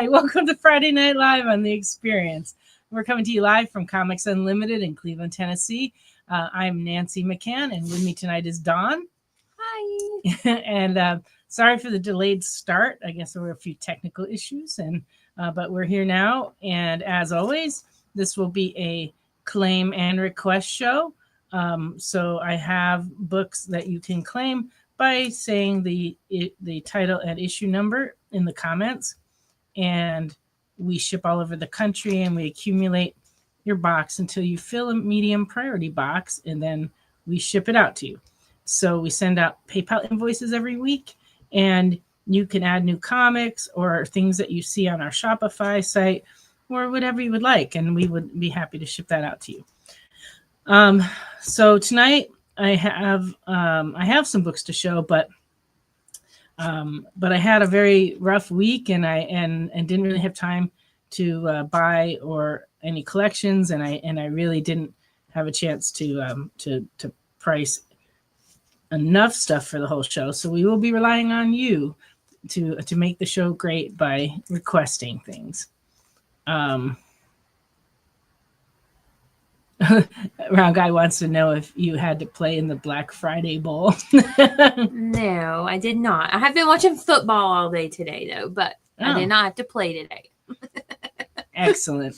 welcome to Friday Night Live on The Experience. We're coming to you live from Comics Unlimited in Cleveland, Tennessee. I'm Nancy McCann, and with me tonight is Dawn. Hi. And sorry for the delayed start. I guess there were a few technical issues, but we're here now. And as always, this will be a claim and request show. So I have books that you can claim by saying the title and issue number in the comments, and we ship all over the country, and we accumulate your box until you fill a medium priority box, and then we ship it out to you. So we send out PayPal invoices every week, and you can add new comics or things that you see on our Shopify site or whatever you would like, and we would be happy to ship that out to you. So tonight I have some books to show, but I had a very rough week, and I didn't really have time to buy or any collections, and I really didn't have a chance to price enough stuff for the whole show. So we will be relying on you to make the show great by requesting things. Round Guy wants to know if you had to play in the Black Friday Bowl. No, I did not. I have been watching football all day today, though, but I did not have to play today. Excellent.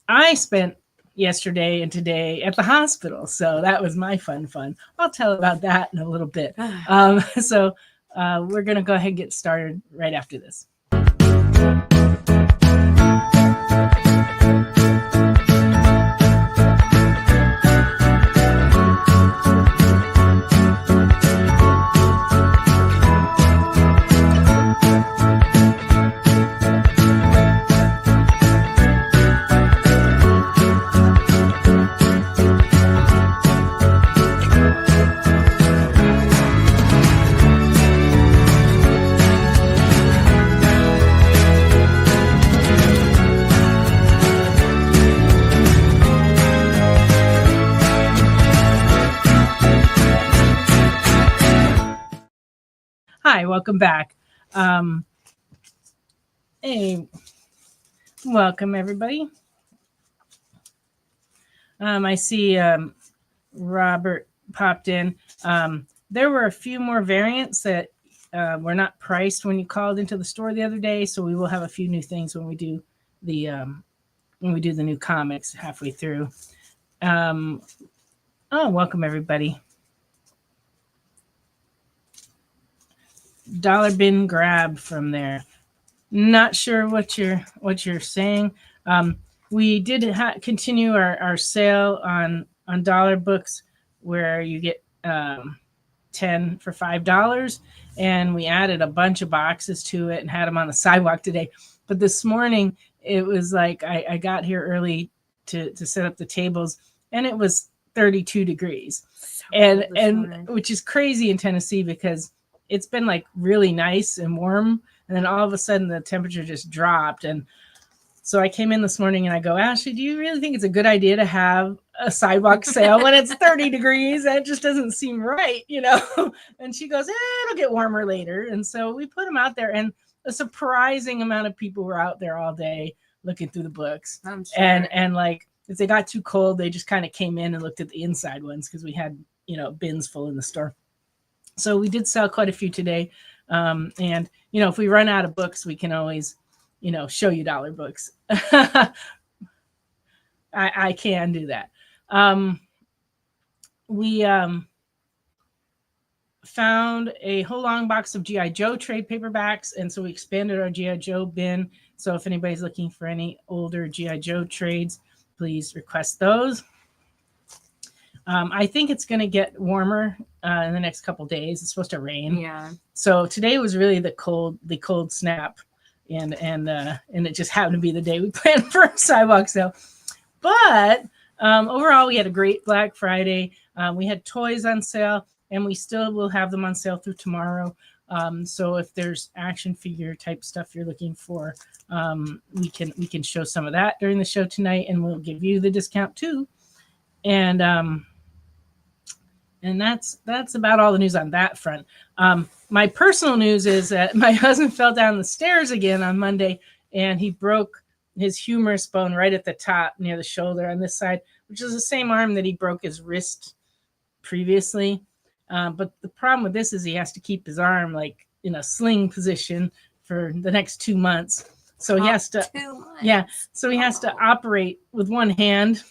I spent yesterday and today at the hospital, so that was my fun. I'll tell about that in a little bit. So we're going to go ahead and get started right after this. Hi, welcome back. Hey, welcome everybody. I see Robert popped in. There were a few more variants that were not priced when you called into the store the other day, so we will have a few new things when we do the new comics halfway through. Welcome everybody. Dollar bin grab from there. Not sure what you're saying. We did continue our sale on dollar books where you get 10 for $5, and we added a bunch of boxes to it and had them on the sidewalk today. But this morning it was like I got here early to set up the tables, and it was 32 degrees, and which is crazy in Tennessee because it's been like really nice and warm, and then all of a sudden the temperature just dropped. And so I came in this morning and I go, Ashley, do you really think it's a good idea to have a sidewalk sale when it's 30 degrees? That just doesn't seem right, And she goes, it'll get warmer later. And so we put them out there, and a surprising amount of people were out there all day looking through the books. I'm sure. And like if they got too cold, they just kind of came in and looked at the inside ones because we had, bins full in the store. So we did sell quite a few today. And, if we run out of books, we can always, show you dollar books. I can do that. We found a whole long box of G.I. Joe trade paperbacks. And so we expanded our G.I. Joe bin. So if anybody's looking for any older G.I. Joe trades, please request those. I think it's going to get warmer in the next couple days. It's supposed to rain. Yeah. So today was really the cold snap, and it just happened to be the day we planned for a sidewalk sale. But overall, we had a great Black Friday. We had toys on sale, and we still will have them on sale through tomorrow. So if there's action figure type stuff you're looking for, we can show some of that during the show tonight, and we'll give you the discount too. And that's about all the news on that front. my personal news is that my husband fell down the stairs again on Monday, and he broke his humerus bone right at the top near the shoulder on this side, which is the same arm that he broke his wrist previously. But the problem with this is he has to keep his arm like in a sling position for the next 2 months. So he has to, 2 months. yeah. So he has to operate with one hand,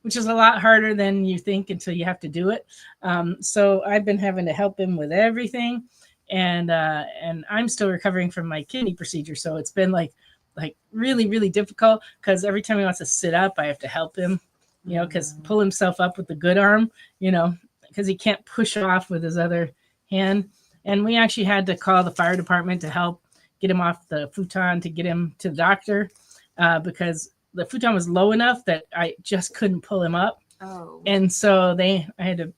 which is a lot harder than you think until you have to do it. So I've been having to help him with everything, and I'm still recovering from my kidney procedure. So it's been like really, really difficult because every time he wants to sit up, I have to help him, because pull himself up with the good arm, because he can't push off with his other hand. And we actually had to call the fire department to help get him off the futon to get him to the doctor because the futon was low enough that I just couldn't pull him up. Oh. And so I had to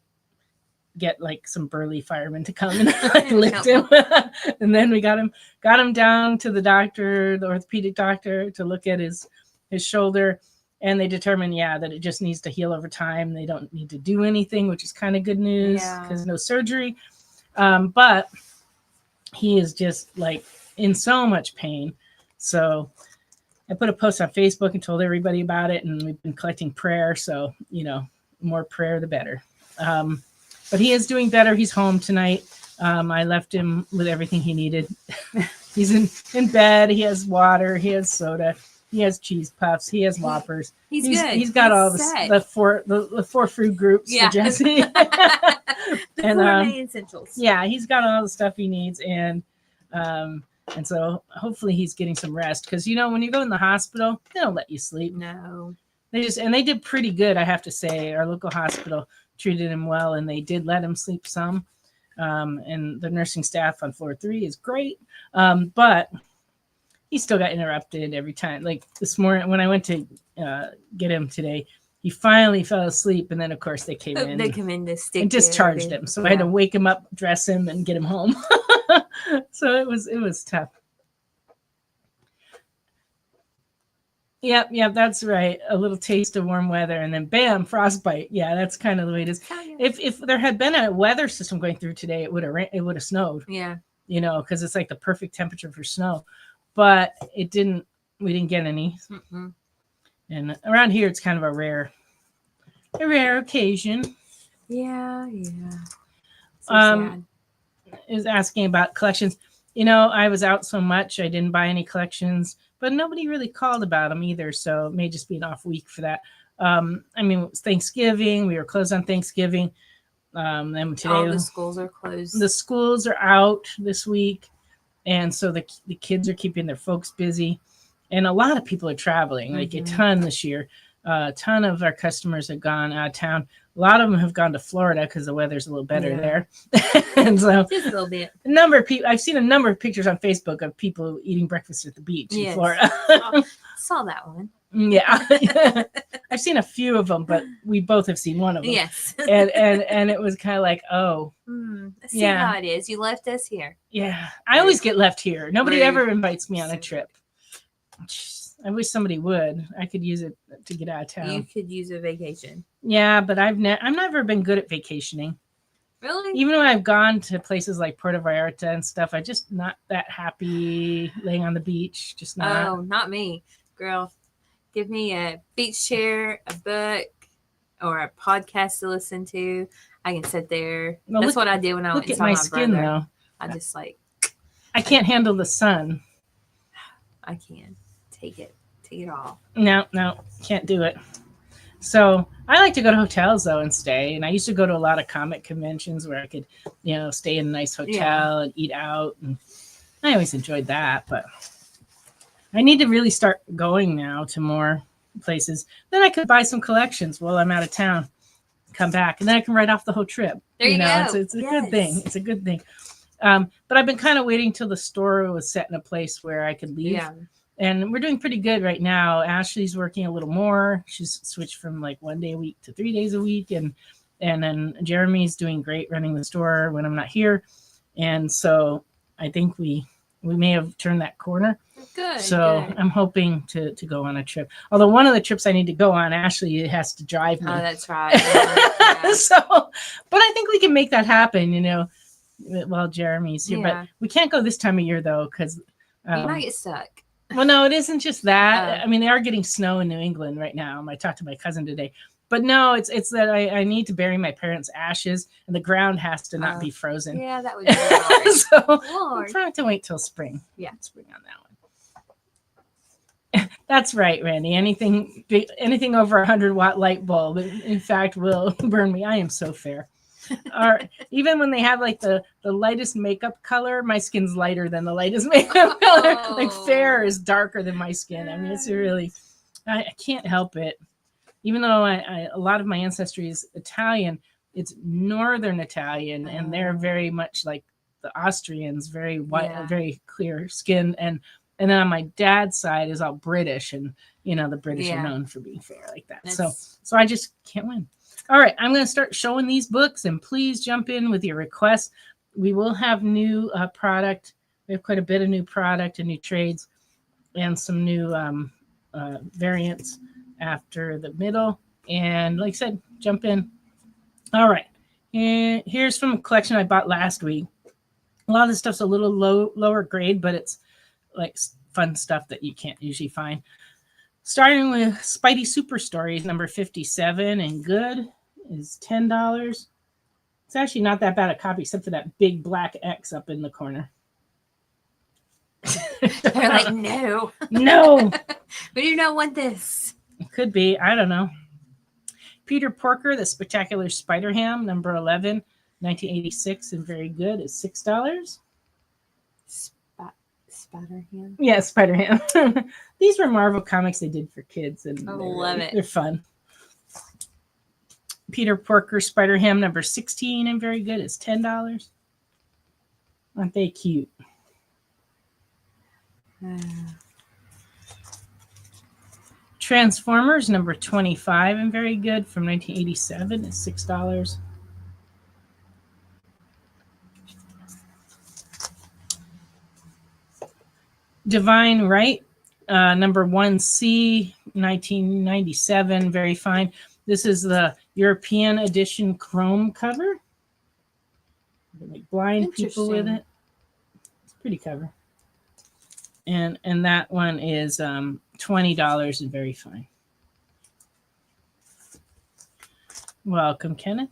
get like some burly firemen to come and like lift him. And then we got him down to the doctor, the orthopedic doctor, to look at his shoulder. And they determined, that it just needs to heal over time. They don't need to do anything, which is kind of good news because no surgery. But he is just like in so much pain. So I put a post on Facebook and told everybody about it. And we've been collecting prayer. So, more prayer, the better. But he is doing better. He's home tonight. I left him with everything he needed. He's in bed. He has water. He has soda. He has cheese puffs. He has Whoppers. He's good. He's got all the four food groups for Jesse. The and, 4 main essentials. Yeah, he's got all the stuff he needs, and so hopefully he's getting some rest because when you go in the hospital, they don't let you sleep. No, they did pretty good, I have to say. Our local hospital treated him well, and they did let him sleep some. And the nursing staff on floor 3 is great, but he still got interrupted every time. Like this morning when I went to get him today, he finally fell asleep, and then of course they came in. They come in to stick and discharged him. So I had to wake him up, dress him, and get him home. So it was tough. Yep, that's right. A little taste of warm weather, and then bam, frostbite. Yeah, that's kind of the way it is. If there had been a weather system going through today, it would have snowed. Yeah, because it's like the perfect temperature for snow. But it didn't. We didn't get any. Mm-mm. And around here, it's kind of a rare occasion. Yeah. So sad. Is asking about collections. I was out so much, I didn't buy any collections, but nobody really called about them either. So it may just be an off week for that. It was Thanksgiving. We were closed on Thanksgiving. Then today, all the schools are closed. The schools are out this week. And so the kids are keeping their folks busy. And a lot of people are traveling, like a ton this year. A ton of our customers have gone out of town. A lot of them have gone to Florida because the weather's a little better there. And so just a little bit. A number of people, I've seen a number of pictures on Facebook of people eating breakfast at the beach in Florida. Saw that one. Yeah. I've seen a few of them, but we both have seen one of them. Yes. and it was kind of like, see how it is. You left us here. Yeah. I always get left here. Nobody ever invites me on a trip. I wish somebody would. I could use it to get out of town. You could use a vacation. Yeah, but I've never been good at vacationing. Really? Even when I've gone to places like Puerto Vallarta and stuff, I'm just not that happy laying on the beach. Just not. Oh, not me, girl. Give me a beach chair, a book, or a podcast to listen to. I can sit there. Well, that's what I did when I went to my my skin, brother. though. I just I can't handle the sun. I can. Take it all. No, can't do it. So I like to go to hotels though and stay. And I used to go to a lot of comic conventions where I could, stay in a nice hotel and eat out. And I always enjoyed that. But I need to really start going now to more places. Then I could buy some collections while I'm out of town. Come back, and then I can write off the whole trip. There you go. It's a good thing. It's a good thing. But I've been kind of waiting till the store was set in a place where I could leave. Yeah. And we're doing pretty good right now. Ashley's working a little more. She's switched from like 1 day a week to 3 days a week. And then Jeremy's doing great running the store when I'm not here. And so I think we may have turned that corner. Good. So good. I'm hoping to go on a trip. Although one of the trips I need to go on, Ashley has to drive me. Oh, that's right. So, but I think we can make that happen, Well, Jeremy's here, Yeah. but we can't go this time of year though, because You might get stuck. well, no, it isn't just that. Oh. I mean, they are getting snow in New England right now. I talked to my cousin today, but no, it's that I need to bury my parents' ashes, and the ground has to not be frozen. Yeah, that would be hard. So we'll Lord. probably have to wait till spring. Yeah. Spring on that one. That's right, Randy. Anything over 100-watt light bulb, in fact, will burn me. I am so fair. Or even when they have like the lightest makeup color, my skin's lighter than the lightest makeup color. Like fair is darker than my skin. I mean, it's really, I can't help it. Even though a lot of my ancestry is Italian, it's Northern Italian, and they're very much like the Austrians, very white, very clear skin, and then on my dad's side is all British, and the British are known for being fair like that. So I just can't win. All right, I'm going to start showing these books, and please jump in with your requests. We will have new product. We have quite a bit of new product and new trades, and some new variants after the middle. And like I said, jump in. All right, and here's from a collection I bought last week. A lot of this stuff's a little lower grade, but it's like fun stuff that you can't usually find. Starting with Spidey Super Stories, number 57, and good is $10. It's actually not that bad a copy, except for that big black X up in the corner. They're like, no. No. We do not want this. It could be. I don't know. Peter Porker, The Spectacular Spider-Ham, number 11, 1986, and very good, is $6. Spider-Ham? Yeah, Spider-Ham. These were Marvel comics they did for kids, and I love it. They're fun. Peter Porker, Spider-Ham, number 16, and very good, is $10. Aren't they cute? Transformers, number 25, and very good, from 1987, is $6. Divine Right, number 1C, 1997, very fine. This is the European edition chrome cover. Like blind people with it. It's a pretty cover. And that one is $20 and very fine. Welcome, Kenneth.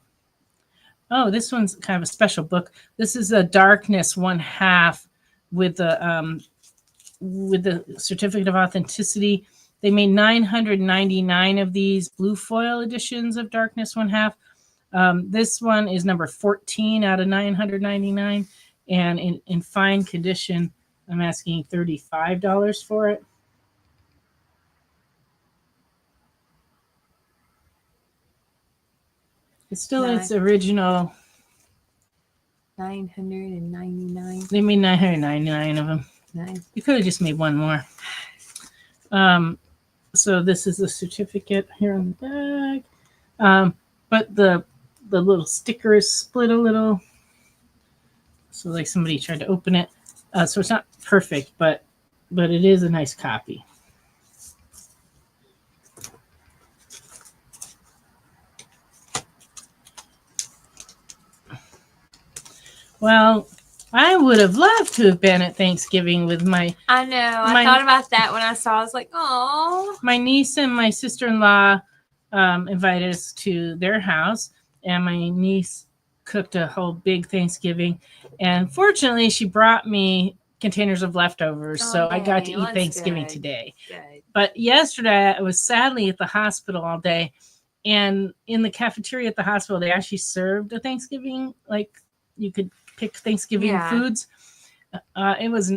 Oh, this one's kind of a special book. This is a Darkness 1/2 with the certificate of authenticity. They made 999 of these blue foil editions of Darkness 1/2. This one is number 14 out of 999, and in fine condition, I'm asking $35 for it. It's still its original. 999. They made 999 of them. Nice. You could have just made one more. So this is the certificate here on the back. But the little sticker is split a little. So like somebody tried to open it. So it's not perfect, but it is a nice copy. Well, I would have loved to have been at Thanksgiving with my... I know. I thought about that when I saw it. I was like, oh. My niece and my sister-in-law invited us to their house, and my niece cooked a whole big Thanksgiving. And fortunately, she brought me containers of leftovers, so I got to eat Thanksgiving today. Good. But yesterday, I was sadly at the hospital all day, and in the cafeteria at the hospital, they actually served a Thanksgiving, like you could pick Thanksgiving foods. It was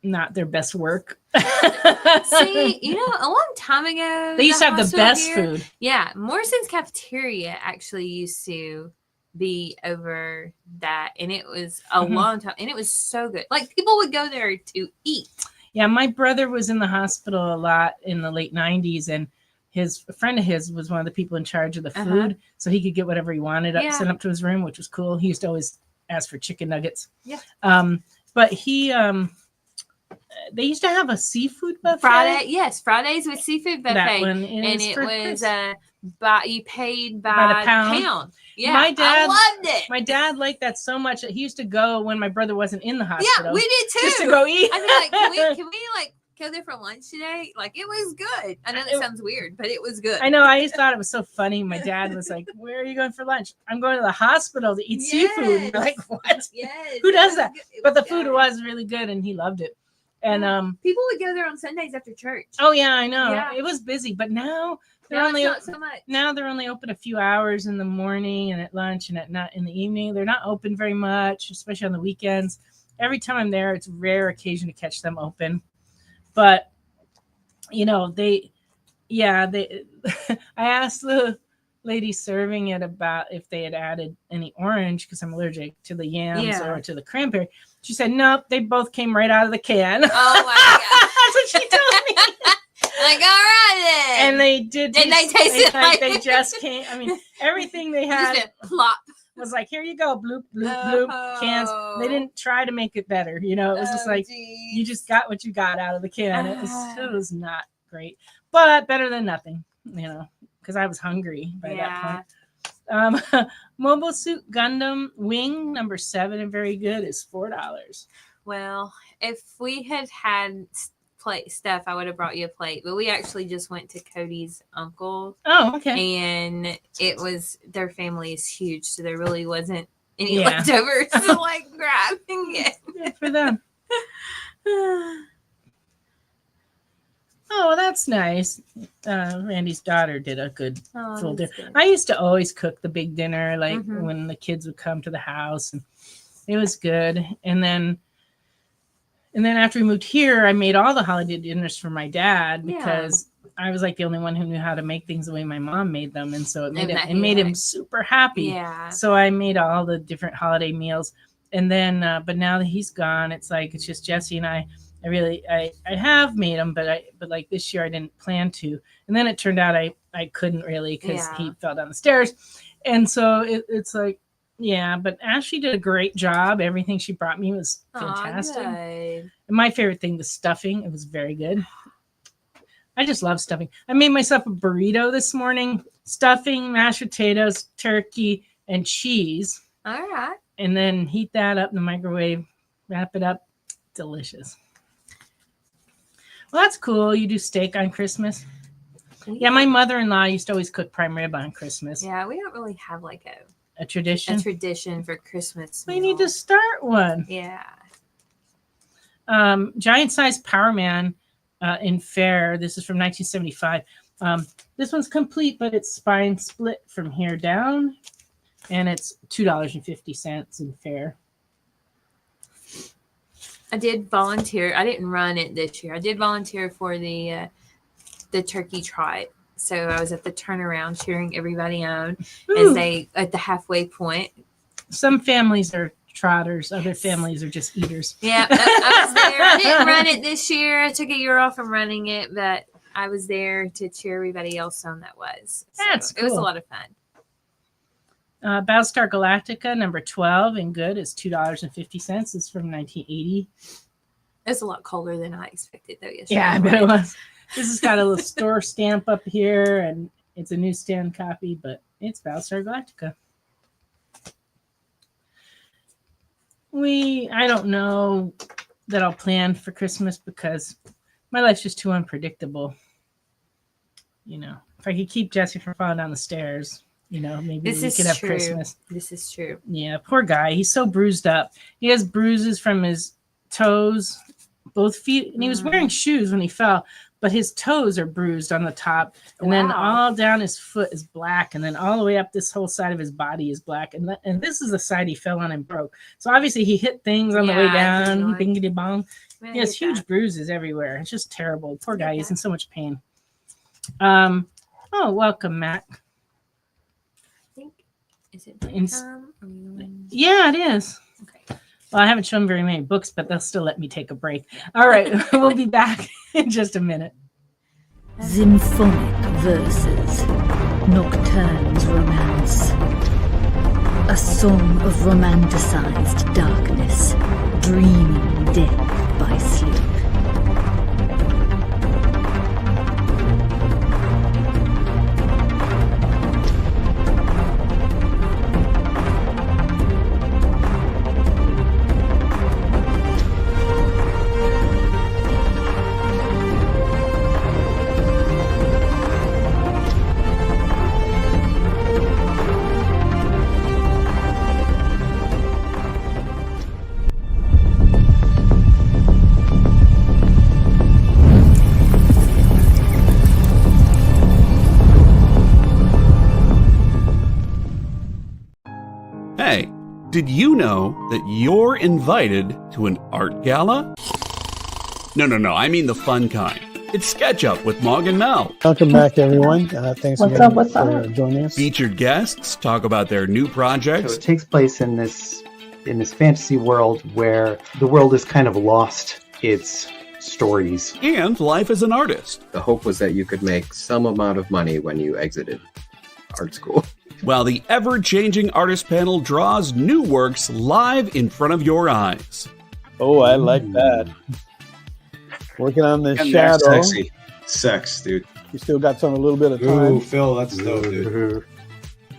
not their best work. See, a long time ago, they used to have the best food. Yeah, Morrison's cafeteria actually used to be over that, and it was a long time, and it was so good. Like, people would go there to eat. Yeah, my brother was in the hospital a lot in the late 90s, and a friend of his was one of the people in charge of the food, so he could get whatever he wanted sent up to his room, which was cool. He used to always ask for chicken nuggets. Yeah. But he, they used to have a seafood buffet. Fridays with seafood buffet. That one and it was paid By by the pound. Yeah, My dad I loved it. My dad liked that so much that he used to go when my brother wasn't in the hospital. Yeah, we did too. Just to go eat. I'd be like, can we like go there for lunch today? Like, it was good. I know that sounds weird, but it was good. I know. I just thought it was so funny. My dad was like, "Where are you going for lunch?" "I'm going to the hospital to eat seafood." And we're like, "What? Yes. Who does that?" But the food was really good, and he loved it. And people would go there on Sundays after church. Oh yeah, I know. Yeah. It was busy, but now they're Now only it's not so much. Now they're only open a few hours in the morning and at lunch and at night in the evening. They're not open very much, especially on the weekends. Every time I'm there, it's a rare occasion to catch them open. But you know, I asked the lady serving it about if they had added any orange because I'm allergic to the yams or to the cranberry. She said, nope, they both came right out of the can. Oh my God. That's what she told me. Like, all right then. And they did. Did they taste it like they just came. I mean, everything they had just plop. was like, here you go, bloop, bloop, bloop, cans. They didn't try to make it better. You know, it was just like, you just got what you got out of the can. It was not great, but better than nothing, you know, because I was hungry by that point. Mobile Suit Gundam Wing number 7 and very good is $4. Well, if we had plate stuff, I would have brought you a plate, but we actually just went to Cody's uncle. Oh, okay. And their family is huge, so there really wasn't any leftovers to like grab and get. Good for them. Oh, that's nice. Randy's daughter did a good full dinner. I used to always cook the big dinner, like when the kids would come to the house, and it was good. And then after we moved here, I made all the holiday dinners for my dad because I was like the only one who knew how to make things the way my mom made them, and so it made him super happy. Yeah. So I made all the different holiday meals, and then but now that he's gone, it's just Jesse and I. I have made them, but like this year I didn't plan to, and then it turned out I couldn't really because he fell down the stairs, and so it's like. Yeah, but Ashley did a great job. Everything she brought me was fantastic. And my favorite thing was stuffing. It was very good. I just love stuffing. I made myself a burrito this morning. Stuffing, mashed potatoes, turkey, and cheese. All right. And then heat that up in the microwave. Wrap it up. Delicious. Well, that's cool. You do steak on Christmas? Yeah, my mother-in-law used to always cook prime rib on Christmas. Yeah, we don't really have like a tradition? A tradition for Christmas. We need to start one. Yeah. Giant size Power Man in Fair. This is from 1975. This one's complete, but it's spine split from here down. And it's $2.50 in Fair. I did volunteer. I didn't run it this year. I did volunteer for the turkey trot. So I was at the turnaround cheering everybody on as they at the halfway point. Some families are trotters, other families are just eaters. Yeah, I was there. I didn't run it this year. I took a year off from running it, but I was there to cheer everybody else on that was. So that's cool. It was a lot of fun. Battlestar Galactica number 12 and good is $2.50. It's from 1980. It's a lot colder than I expected, though. Yesterday. Yeah, I bet it was. This has got a little store stamp up here, and it's a newsstand copy, but it's Battlestar Galactica. I don't know that I'll plan for Christmas because my life's just too unpredictable. You know, if I could keep Jesse from falling down the stairs, you know, maybe we could have Christmas. This is true. Yeah, poor guy. He's so bruised up. He has bruises from his toes, both feet, and he was wearing shoes when he fell. But his toes are bruised on the top, and then all down his foot is black, and then all the way up this whole side of his body is black. And this is the side he fell on and broke. So obviously he hit things on the way down. Bingity bong. He has huge bruises everywhere. It's just terrible. Poor guy. He's in so much pain. Oh, welcome, Matt. I think is it yeah, it is. Okay. Well, I haven't shown very many books, but they'll still let me take a break. All right, we'll be back in just a minute. Symphonic verses, Nocturne's romance. A song of romanticized darkness, dreaming death by sleep. Did you know that you're invited to an art gala? No, I mean the fun kind. It's SketchUp with Mog and Mel. Welcome back, everyone. Thanks again for joining us. Featured guests talk about their new projects. So it takes place in this fantasy world where the world is kind of lost its stories. And life as an artist. The hope was that you could make some amount of money when you exited art school. While the ever-changing artist panel draws new works live in front of your eyes. Oh, I like that. Working on the And shadow. they're sexy. Sex, dude. You still got a little bit of time. Ooh, Phil, that's dope, dude.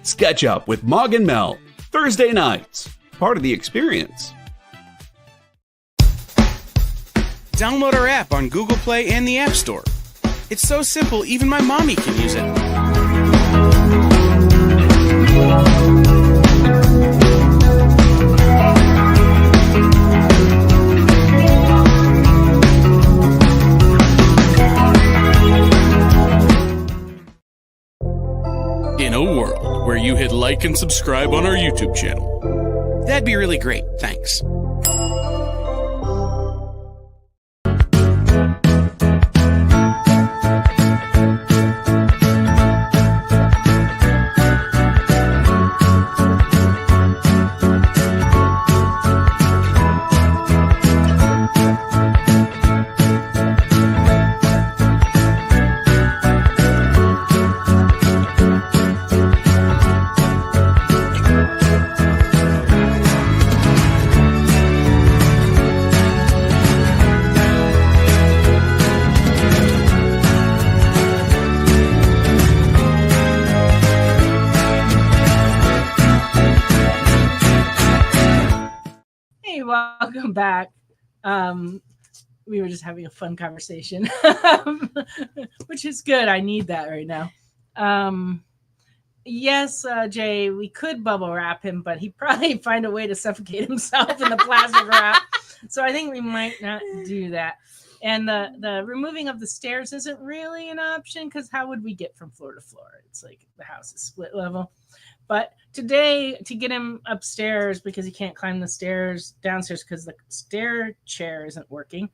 SketchUp with Mog and Mel. Thursday nights. Part of the experience. Download our app on Google Play and the App Store. It's so simple, even my mommy can use it. In a world where you hit like and subscribe on our YouTube channel, that'd be really great, thanks. Welcome back. We were just having a fun conversation, which is good. I need that right now. Yes, Jay, we could bubble wrap him, but he'd probably find a way to suffocate himself in the plastic wrap. So I think we might not do that. And the removing of the stairs isn't really an option because how would we get from floor to floor? It's like the house is split level. But today, to get him upstairs because he can't climb the stairs downstairs because the stair chair isn't working,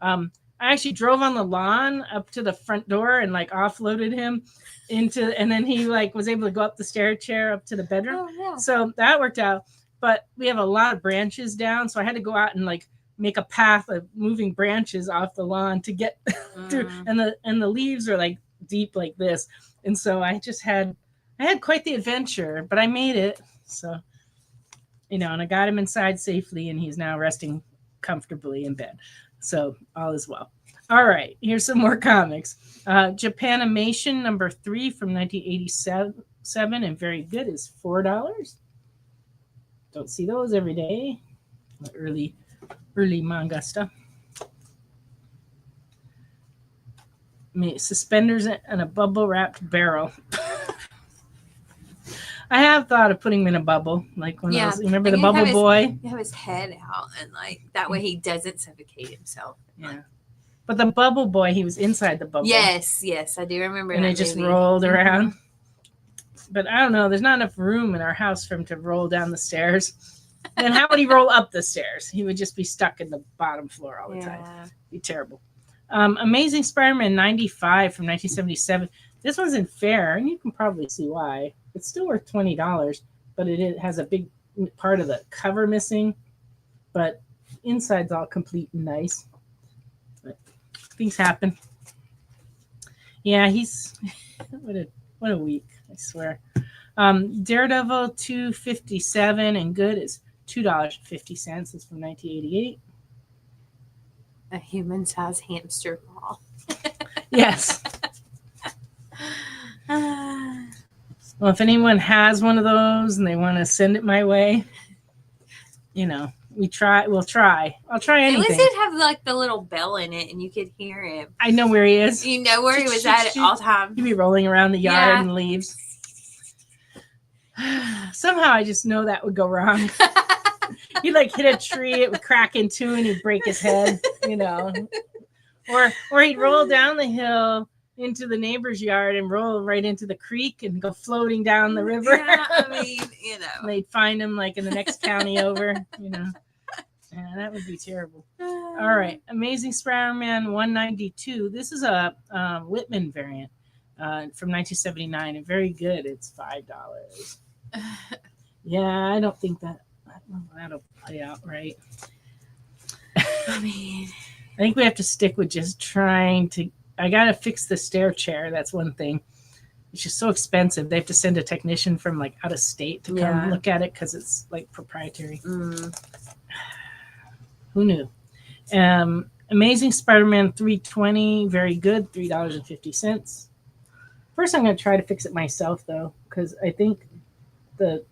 I actually drove on the lawn up to the front door and like offloaded him into, and then he like was able to go up the stair chair up to the bedroom. Oh, yeah. So that worked out. But we have a lot of branches down, so I had to go out and like make a path of moving branches off the lawn to get through, and the leaves are like deep like this, and so I had quite the adventure, but I made it. So, and I got him inside safely, and he's now resting comfortably in bed. So all is well. All right, here's some more comics. Japanimation number 3 from 1987, and very good, is $4. Don't see those every day. Early manga stuff. Suspenders and a bubble wrapped barrel. I have thought of putting him in a bubble, like when I was, remember the bubble boy? You have his head out, and like that way he doesn't suffocate himself. Yeah. But the bubble boy, he was inside the bubble. Yes, I do remember. And that it just movie. rolled around. But I don't know. There's not enough room in our house for him to roll down the stairs. And how would he roll up the stairs? He would just be stuck in the bottom floor all the time. It'd be terrible. Amazing Spider-Man 95 from 1977. This one's in fair, and you can probably see why. It's still worth $20, but it has a big part of the cover missing. But inside's all complete and nice. But things happen. Yeah, he's what a week, I swear. Daredevil 257 and good is $2.50. It's from 1988. A human-sized hamster ball. Yes. Well, if anyone has one of those and they want to send it my way, we'll try. I'll try anything. At least it'd have like the little bell in it and you could hear him. I know where he is. You know where he was at all time. He'd be rolling around the yard and leaves. Somehow I just know that would go wrong. He'd like hit a tree, it would crack in two and he'd break his head, Or he'd roll down the hill, into the neighbor's yard and roll right into the creek and go floating down the river. Yeah, I mean, you know. They'd find him like in the next county over, you know. Yeah, that would be terrible. All right. Amazing Spider-Man 192. This is a Whitman variant from 1979 and very good. It's $5. Yeah, I don't think that'll play out right. I mean, I think we have to stick with just trying to. I got to fix the stair chair. That's one thing. It's just so expensive. They have to send a technician from like out of state to come look at it because it's like proprietary. Who knew? Amazing Spider-Man 320. Very good. $3.50. First, I'm going to try to fix it myself though, because I think the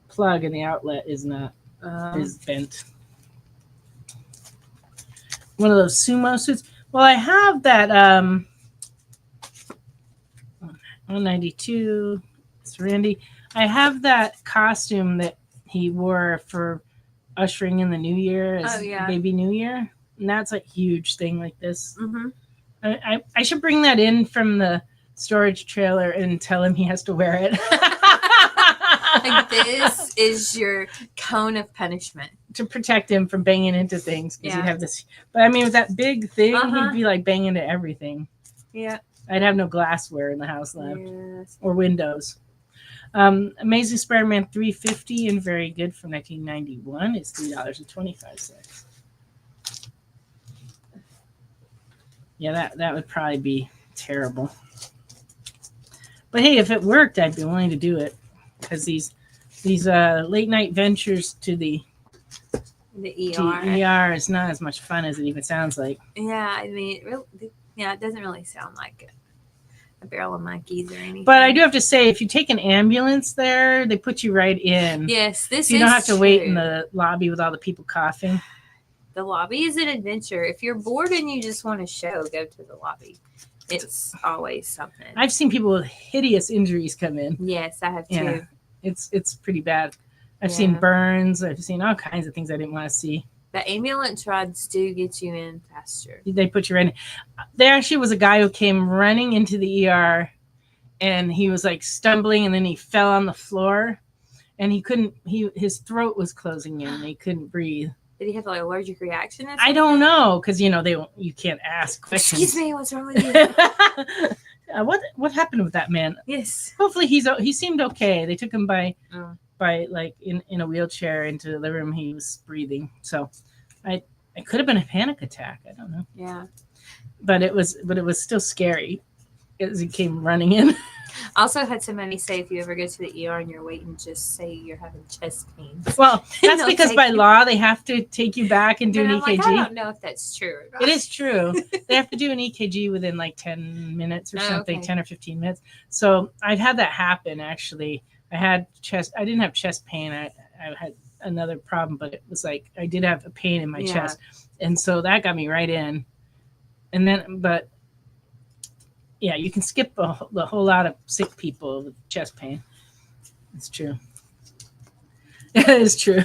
plug in the outlet is not is bent. One of those sumo suits. Well, I have that 192. It's Randy. I have that costume that he wore for ushering in the new year as baby new year. And that's a huge thing like this. I should bring that in from the storage trailer and tell him he has to wear it. like this is your cone of punishment. To protect him from banging into things. Because he'd have this. But I mean, with that big thing, he'd be like banging into everything. Yeah. I'd have no glassware in the house left. Yes. Or windows. Amazing Spider-Man 350 and very good from 1991 is $3.25. Yeah, that would probably be terrible. But hey, if it worked, I'd be willing to do it because these late night ventures to the ER is not as much fun as it even sounds like. Yeah, I mean, it doesn't really sound like a barrel of monkeys or anything. But I do have to say, if you take an ambulance there, they put you right in. Yes, you don't have to wait in the lobby with all the people coughing. The lobby is an adventure. If you're bored and you just want a show, go to the lobby. It's always something. I've seen people with hideous injuries come in. Yes, I have too. Yeah, it's pretty bad. I've seen burns. I've seen all kinds of things I didn't want to see. The ambulance rides do get you in faster. They put you right in. There actually was a guy who came running into the ER, and he was like stumbling, and then he fell on the floor, and he couldn't. His throat was closing in, and he couldn't breathe. Did he have like allergic reaction? I don't know, because you can't ask questions. Excuse me, what's wrong with you? What happened with that man? Yes. Hopefully he seemed okay. They took him by like in a wheelchair into the living room. He was breathing, so it could have been a panic attack. I don't know. Yeah. But it was still scary as he came running in. Also had somebody say if you ever go to the ER and you're waiting, just say you're having chest pain. Well, that's because by law they have to take you back and do an EKG. I don't know if that's true or not. It is true. They have to do an EKG within like 10 minutes or something, okay. 10 or 15 minutes. So I've had that happen actually. I didn't have chest pain. I had another problem, but it was like I did have a pain in my chest. And so that got me right in. And then, but yeah, you can skip the whole lot of sick people with chest pain. It's true. It is true.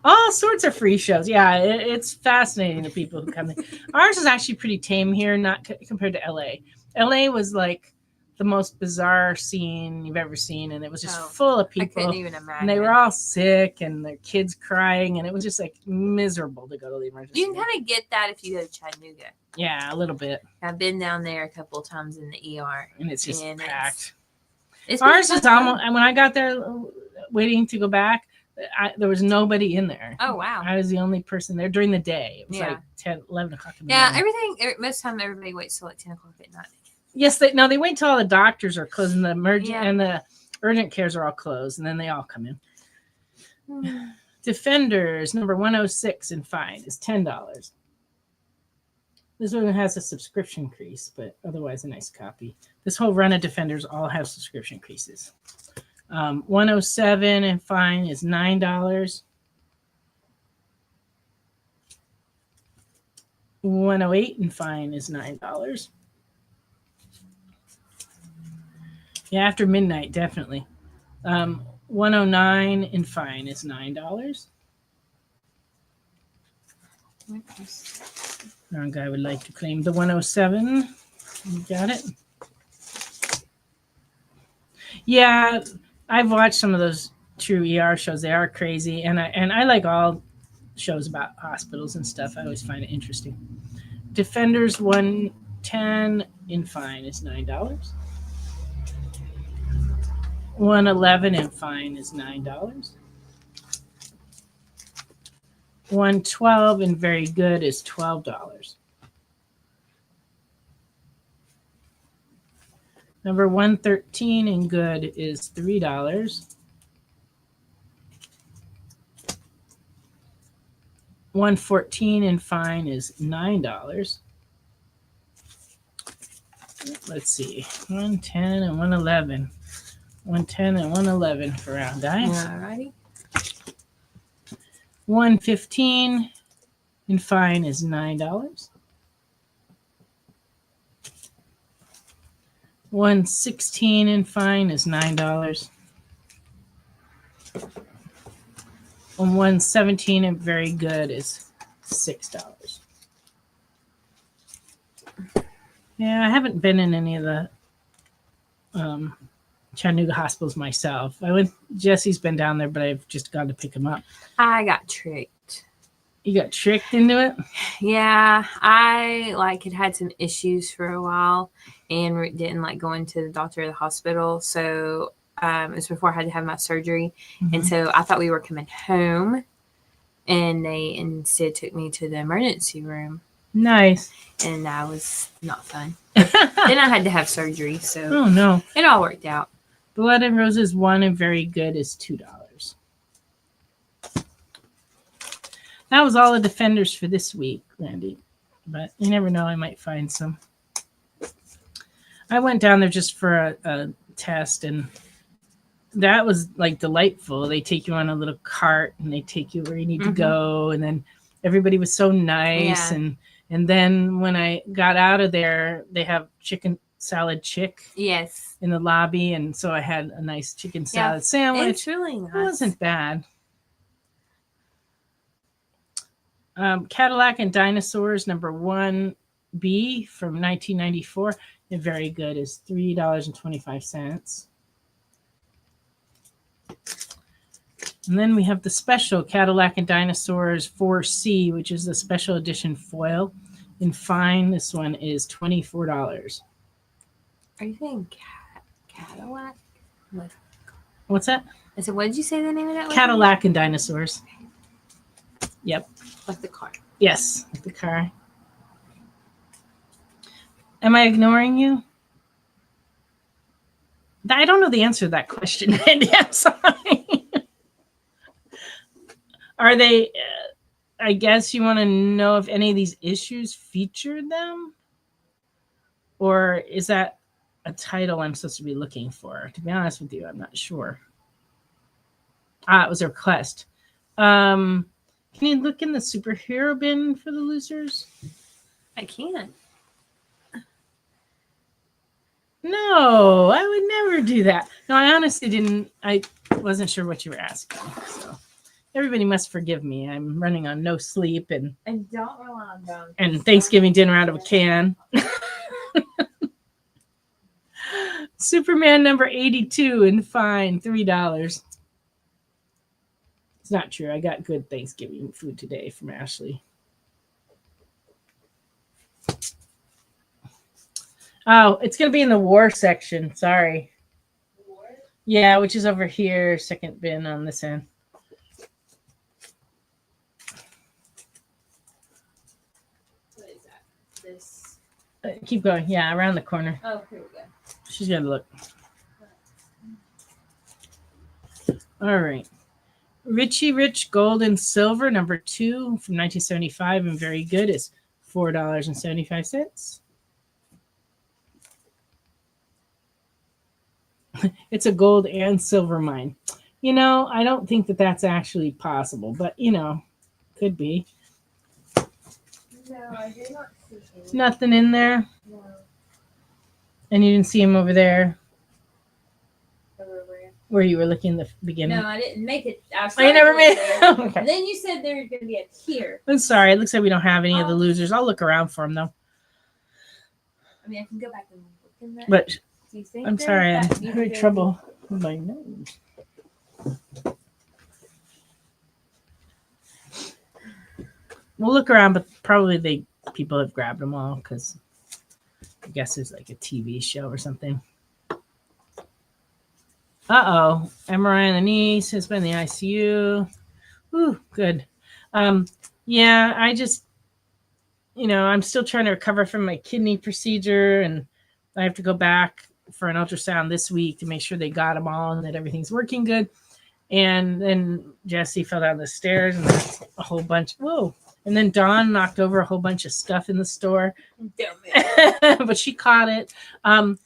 All sorts of free shows. Yeah, it's fascinating, the people who come in. Ours is actually pretty tame here, not compared to LA. LA was like the most bizarre scene you've ever seen, and it was just full of people. I couldn't even imagine. And they were all sick, and their kids crying, and it was just like miserable to go to the emergency. You can kind of get that if you go to Chattanooga. Yeah, a little bit. I've been down there a couple of times in the ER, and it's just packed. Ours is almost. When I got there, waiting to go back, there was nobody in there. Oh wow! I was the only person there during the day. It was like 10, 11 o'clock in the morning. Most of the time everybody waits till like 10 o'clock at night. Yes, they wait till all the doctors are closed and the emergent and the urgent cares are all closed, and then they all come in. Defenders number 106 and fine is $10. This one has a subscription crease, but otherwise a nice copy. This whole run of Defenders all have subscription creases. 107 and fine is $9. 108 and fine is $9. Yeah, after midnight, definitely. 109 and fine is $9. Wrong guy would like to claim the 107. You got it? Yeah, I've watched some of those true ER shows. They are crazy, and I like all shows about hospitals and stuff. I always find it interesting. Defenders 110 in fine is $9. 111 in fine is $9. 112 in very good is $12. Number 113 in good is $3. 114 in fine is $9. Let's see, 110 and 111. 110 and 111 for round dice. Alrighty. 115 in fine is $9. 116 in fine is $9. And 117 in very good is $6. Yeah, I haven't been in any of the Chattanooga hospitals myself. Jesse's been down there, but I've just gone to pick him up. I got tricked. You got tricked into it? Yeah, I had some issues for a while and didn't like going to the doctor or the hospital. So it was before I had to have my surgery. Mm-hmm. And so I thought we were coming home, and they instead took me to the emergency room. Nice. And that was not fun. Then I had to have surgery. So Oh, no. it all worked out. Blood and Roses 1 and very good is $2. That was all the defenders for this week, Randy. But you never know, I might find some. I went down there just for a test, and that was like delightful. They take you on a little cart and they take you where you need to go, and then everybody was so nice. Yeah. And then when I got out of there, they have chicken salad chick Yes. in the lobby, and so I had a nice chicken salad sandwich. It's really nice. It wasn't bad. Cadillac and Dinosaurs number 1B from 1994, and very good, is $3.25. And then we have the special Cadillac and Dinosaurs 4C, which is the special edition foil. In fine, this one is $24. Are you saying Cadillac? What's that? I said, what did you say the name of that was? Cadillac and Dinosaurs. Yep. Like the car. Yes, the car. Am I ignoring you? I don't know the answer to that question, Andy. I'm sorry. Are they, I guess you want to know if any of these issues featured them? Or is that a title I'm supposed to be looking for? To be honest with you, I'm not sure. It was a request. Can you look in the superhero bin for the losers? I can. No, I would never do that. No, I honestly didn't. I wasn't sure what you were asking. So everybody must forgive me. I'm running on no sleep and don't rely on them. And Thanksgiving dinner out of a can. Superman number 82 in fine, $3. It's not true. I got good Thanksgiving food today from Ashley. Oh, it's going to be in the war section. Sorry. War? Yeah, which is over here. Second bin on this end. What is that? This. Keep going. Yeah, around the corner. Oh, here we go. She's going to look. All right. Richie Rich Gold and Silver number 2 from 1975 and very good is $4.75. It's a gold and silver mine. You know, I don't think that that's actually possible, but you know, could be. No, I did not see him. Nothing in there. No. And you didn't see him over there Over where? where you were looking in the beginning. No, I didn't make it. Oh, you never made it. Okay. Then you said there's going to be a here. I'm sorry. It looks like we don't have any of the losers. I'll look around for them though. I mean, I can go back and look in that. But Do you think I'm they're sorry, I'm that having easy? trouble with my nose. We'll look around, but probably people have grabbed them all because I guess it's like a TV show or something. MRI on the niece has been in the ICU. Ooh, good. Yeah, I just, I'm still trying to recover from my kidney procedure, and I have to go back for an ultrasound this week to make sure they got them all and that everything's working good. And then Jesse fell down the stairs and there's a whole bunch. Whoa. And then Dawn knocked over a whole bunch of stuff in the store. Damn it. But she caught it. And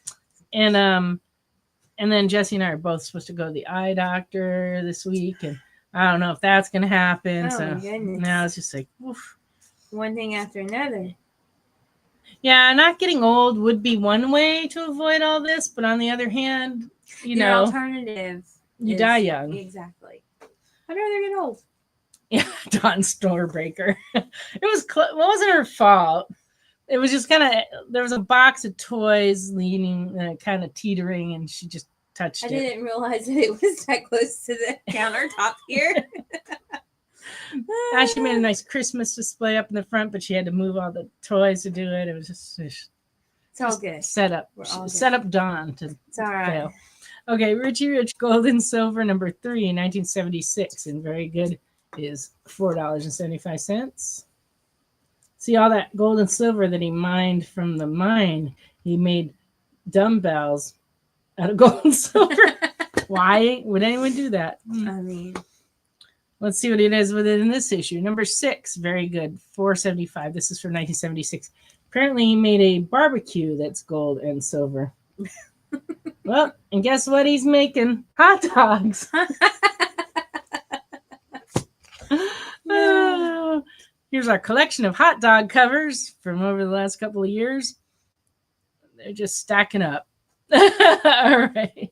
then Jesse and I are both supposed to go to the eye doctor this week, and I don't know if that's going to happen. Oh, So my goodness. now it's just like, oof. One thing after another. Yeah, not getting old would be one way to avoid all this, but on the other hand, Your alternative. you die young. Exactly. I'd rather get old. Yeah, Dawn's store breaker. It wasn't her fault. It was just kind of, there was a box of toys leaning, kind of teetering, and she just touched it. I didn't realize that it was that close to the countertop here. Ashley made a nice Christmas display up in the front, but she had to move all the toys to do it. It was just it's all good. Set up. Set up Dawn to It's all right. fail. Okay, Richie Rich Gold and Silver number 3, 1976, and very good is $4.75. See all that gold and silver that he mined from the mine? He made dumbbells out of gold and silver. Why would anyone do that? I mean, let's see what it is with it in this issue. Number 6, very good, $4.75. This is from 1976. Apparently, he made a barbecue that's gold and silver. Well, and guess what he's making? Hot dogs. Here's our collection of hot dog covers from over the last couple of years. They're just stacking up. All right.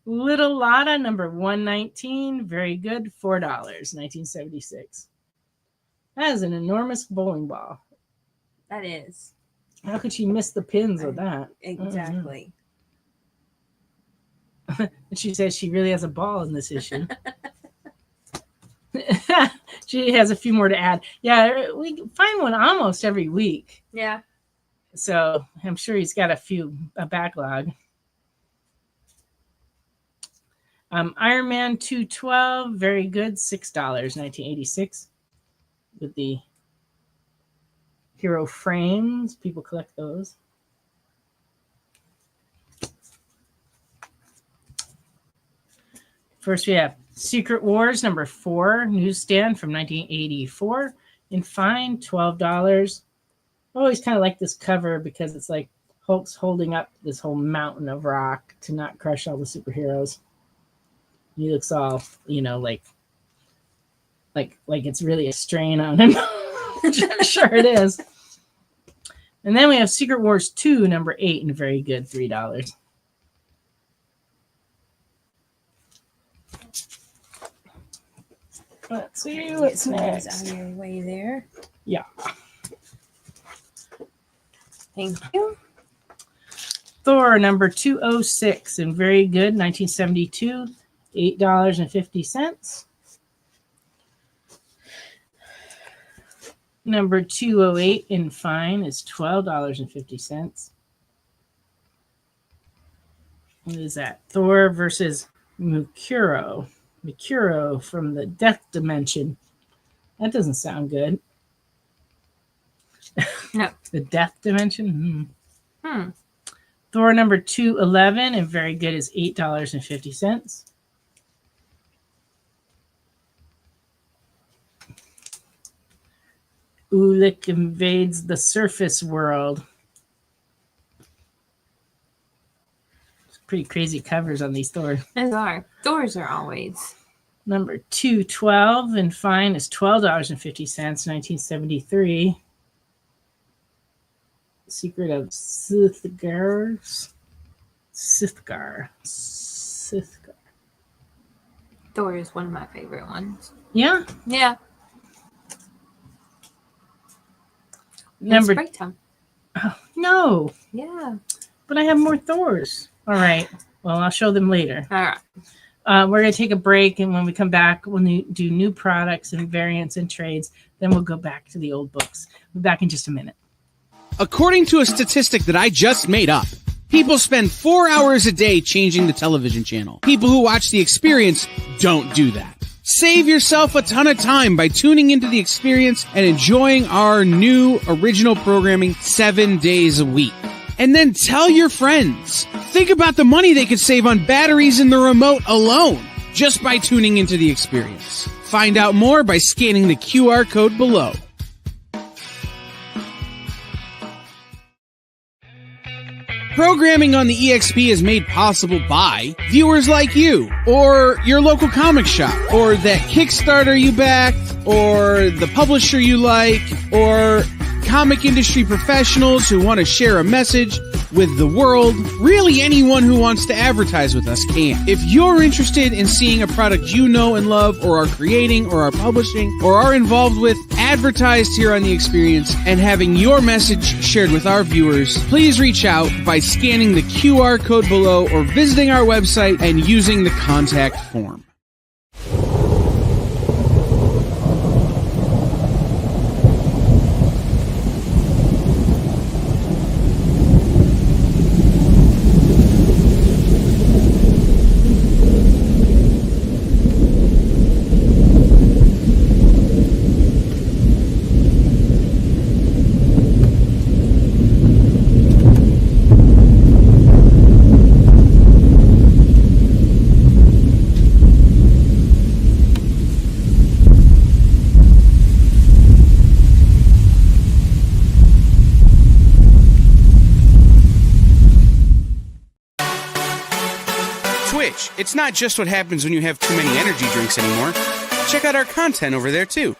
Little Lotta, number 119. Very good. $4, 1976. That is an enormous bowling ball. that is. How could she miss the pins with that? Exactly. And she says she really has a ball in this issue. She has a few more to add. Yeah, we find one almost every week. Yeah. So I'm sure he's got a backlog. Iron Man 212, very good, $6, 1986. With the hero frames. People collect those. First, we have Secret Wars number 4, newsstand from 1984. In fine, $12. I always kind of like this cover because it's like Hulk's holding up this whole mountain of rock to not crush all the superheroes. He looks all, like it's really a strain on him. Which I'm sure it is. And then we have Secret Wars 2, number 8, and very good, $3. Let's see what's next. Out of your way there. Yeah. Thank you. Thor number 206 and very good, 1972, $8.50. Number 208 in fine is $12.50. What is that? Thor versus Mikuro. Mikuro from the Death Dimension. That doesn't sound good. No. The Death Dimension? Thor number 211 and very good is $8.50. Ulik invades the surface world. It's pretty crazy covers on these Thor. Those are. Thors are always. Number 212 and fine is $12.50, 1973. Secret of Sithgar. Thor is one of my favorite ones. Yeah. Yeah. Number springtime. Oh, no. Yeah. But I have more Thors. All right. Well, I'll show them later. All right. We're going to take a break, and when we come back, we'll do new products and variants and trades. Then we'll go back to the old books. We'll be back in just a minute. According to a statistic that I just made up, people spend 4 hours a day changing the television channel. People who watch The Experience don't do that. Save yourself a ton of time by tuning into The Experience and enjoying our new original programming 7 days a week. And then tell your friends. Think about the money they could save on batteries in the remote alone just by tuning into The Experience. Find out more by scanning the QR code below. Programming on the EXP is made possible by viewers like you, or your local comic shop, or that Kickstarter you backed, or the publisher you like, or comic industry professionals who want to share a message with the world. Really, anyone who wants to advertise with us can. If you're interested in seeing a product you know and love, or are creating, or are publishing, or are involved with, advertised here on The Experience, and having your message shared with our viewers, please reach out by scanning the QR code below or visiting our website and using the contact form. Twitch. It's not just what happens when you have too many energy drinks anymore. Check out our content over there, too.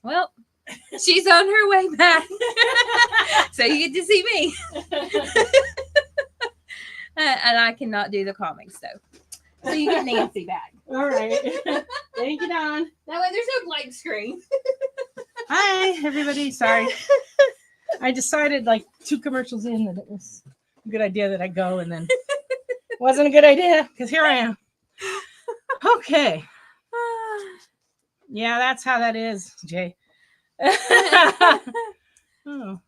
Well, she's on her way back. So you get to see me. And I cannot do the comics, so you get Nancy back. All right. Thank you, Dawn. That way there's no blank screen. Hi, everybody. Sorry. I decided like 2 commercials in that it was a good idea that I go, and then it wasn't a good idea because here I am. Okay. Yeah, that's how that is, Jay. Oh.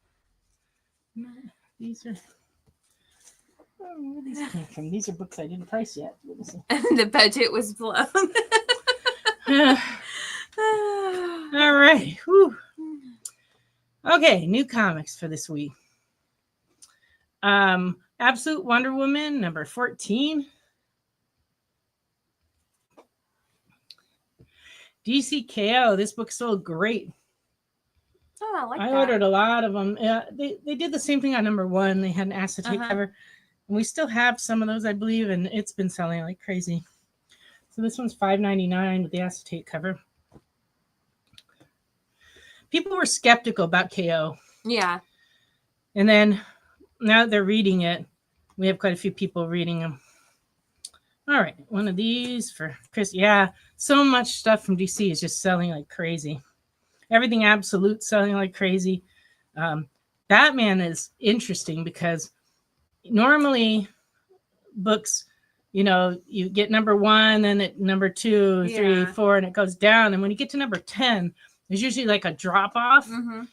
These are... Oh, where these came from? These are books I didn't price yet. The budget was blown. All right. Whew. Okay, new comics for this week. Absolute Wonder Woman, number 14. DC KO. This book sold great. Oh, I like I that. ordered a lot of them. They did the same thing on number 1. They had an acetate cover. And we still have some of those, I believe, and it's been selling like crazy. So this one's $5.99 with the acetate cover. People were skeptical about KO. Yeah. And then now that they're reading it, we have quite a few people reading them. All right, one of these for Chris. Yeah, so much stuff from DC is just selling like crazy. Everything Absolute selling like crazy. Batman is interesting because normally books, you get number 1, then at number 2, 3, 4, and it goes down. And when you get to number 10, there's usually like a drop off. Mm-hmm.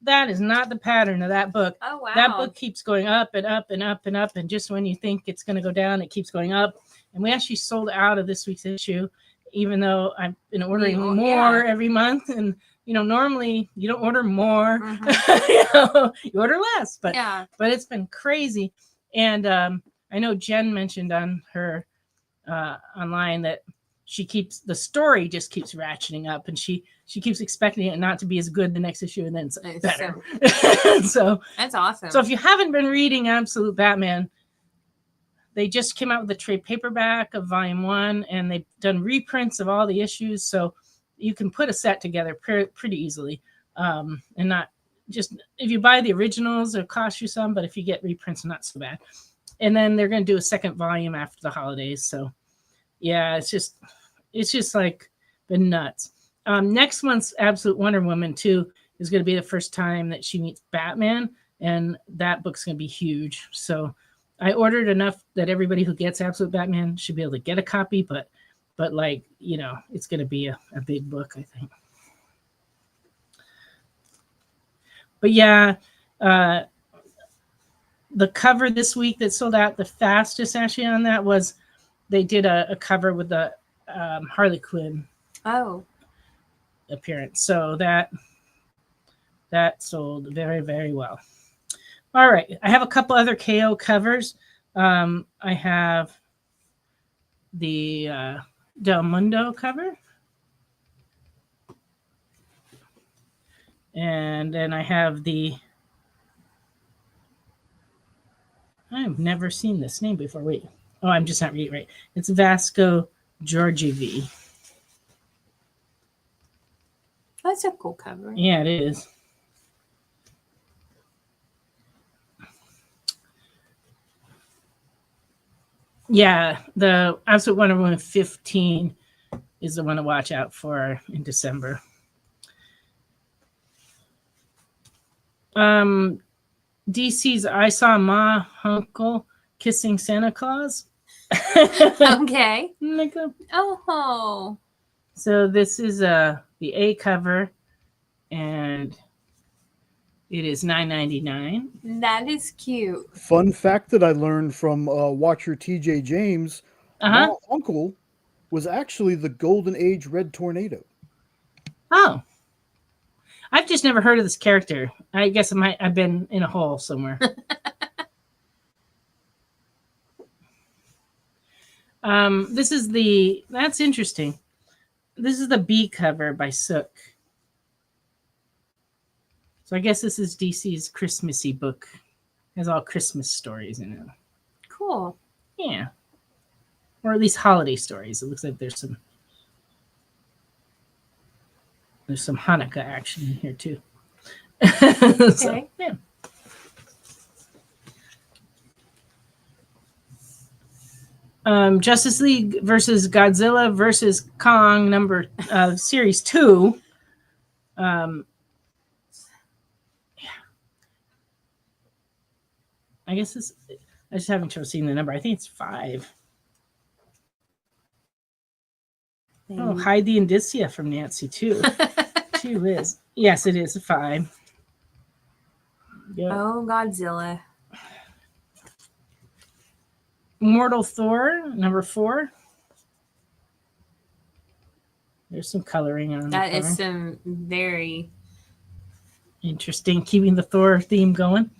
That is not the pattern of that book. Oh, wow. That book keeps going up and up and up and up. And just when you think it's going to go down, it keeps going up. And we actually sold out of this week's issue, even though I've been ordering more every month. And normally you don't order more, Mhm. you order less, but Yeah. it's been crazy. And I know Jen mentioned on her online that she keeps the story just keeps ratcheting up, and she keeps expecting it not to be as good the next issue, and then it's better. So that's awesome. So if you haven't been reading Absolute Batman, they just came out with a trade paperback of Volume 1, and they've done reprints of all the issues, so you can put a set together pretty easily, and not just if you buy the originals, it'll cost you some, but if you get reprints, not so bad. And then they're going to do a second volume after the holidays, so yeah, it's just like been nuts. Next month's Absolute Wonder Woman 2 is going to be the first time that she meets Batman, and that book's going to be huge. So I ordered enough that everybody who gets Absolute Batman should be able to get a copy, but like, it's going to be a big book, I think. But yeah, the cover this week that sold out the fastest actually on that was they did a cover with the Harley Quinn appearance. So that sold very, very well. All right. I have a couple other KO covers. I have the Del Mundo cover. And then I have I've never seen this name before. Wait. Oh, I'm just not reading right. It's Vasco Georgiev. That's a cool cover. Yeah, it is. Yeah, the Absolute Wonder Woman 15 is the one to watch out for in December. DC's I Saw Ma Uncle Kissing Santa Claus. Okay. Oh. So this is the A cover, and it is $9.99. That is cute. Fun fact that I learned from watcher TJ James, Ma Uncle was actually the Golden Age Red Tornado. Oh. I've just never heard of this character. I guess I've been in a hole somewhere. That's interesting. This is the B cover by Sook. So I guess this is DC's Christmassy book. It has all Christmas stories in it. Cool. Yeah. Or at least holiday stories. It looks like there's some Hanukkah action in here too. Okay. So, yeah. Justice League versus Godzilla versus Kong series 2. Yeah. I guess I just haven't seen the number. I think it's 5. Oh, hide the indicia from Nancy too. She is. Yes, it is a 5. Yep. Oh, Godzilla. Mortal Thor, number 4. There's some coloring on that. The cover. Is some very interesting, keeping the Thor theme going.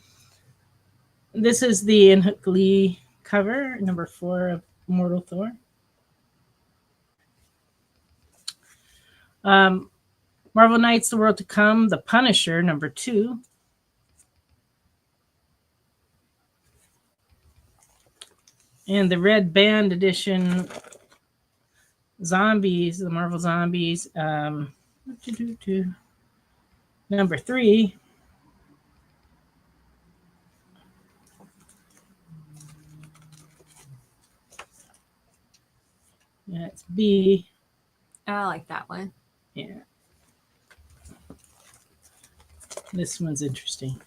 This is the Inhook Lee cover, number 4 of Mortal Thor. Marvel Knights, The World to Come, The Punisher, number 2. And the Red Band edition, Zombies, the Marvel Zombies, number 3. That's B. I like that one. Yeah. This one's interesting.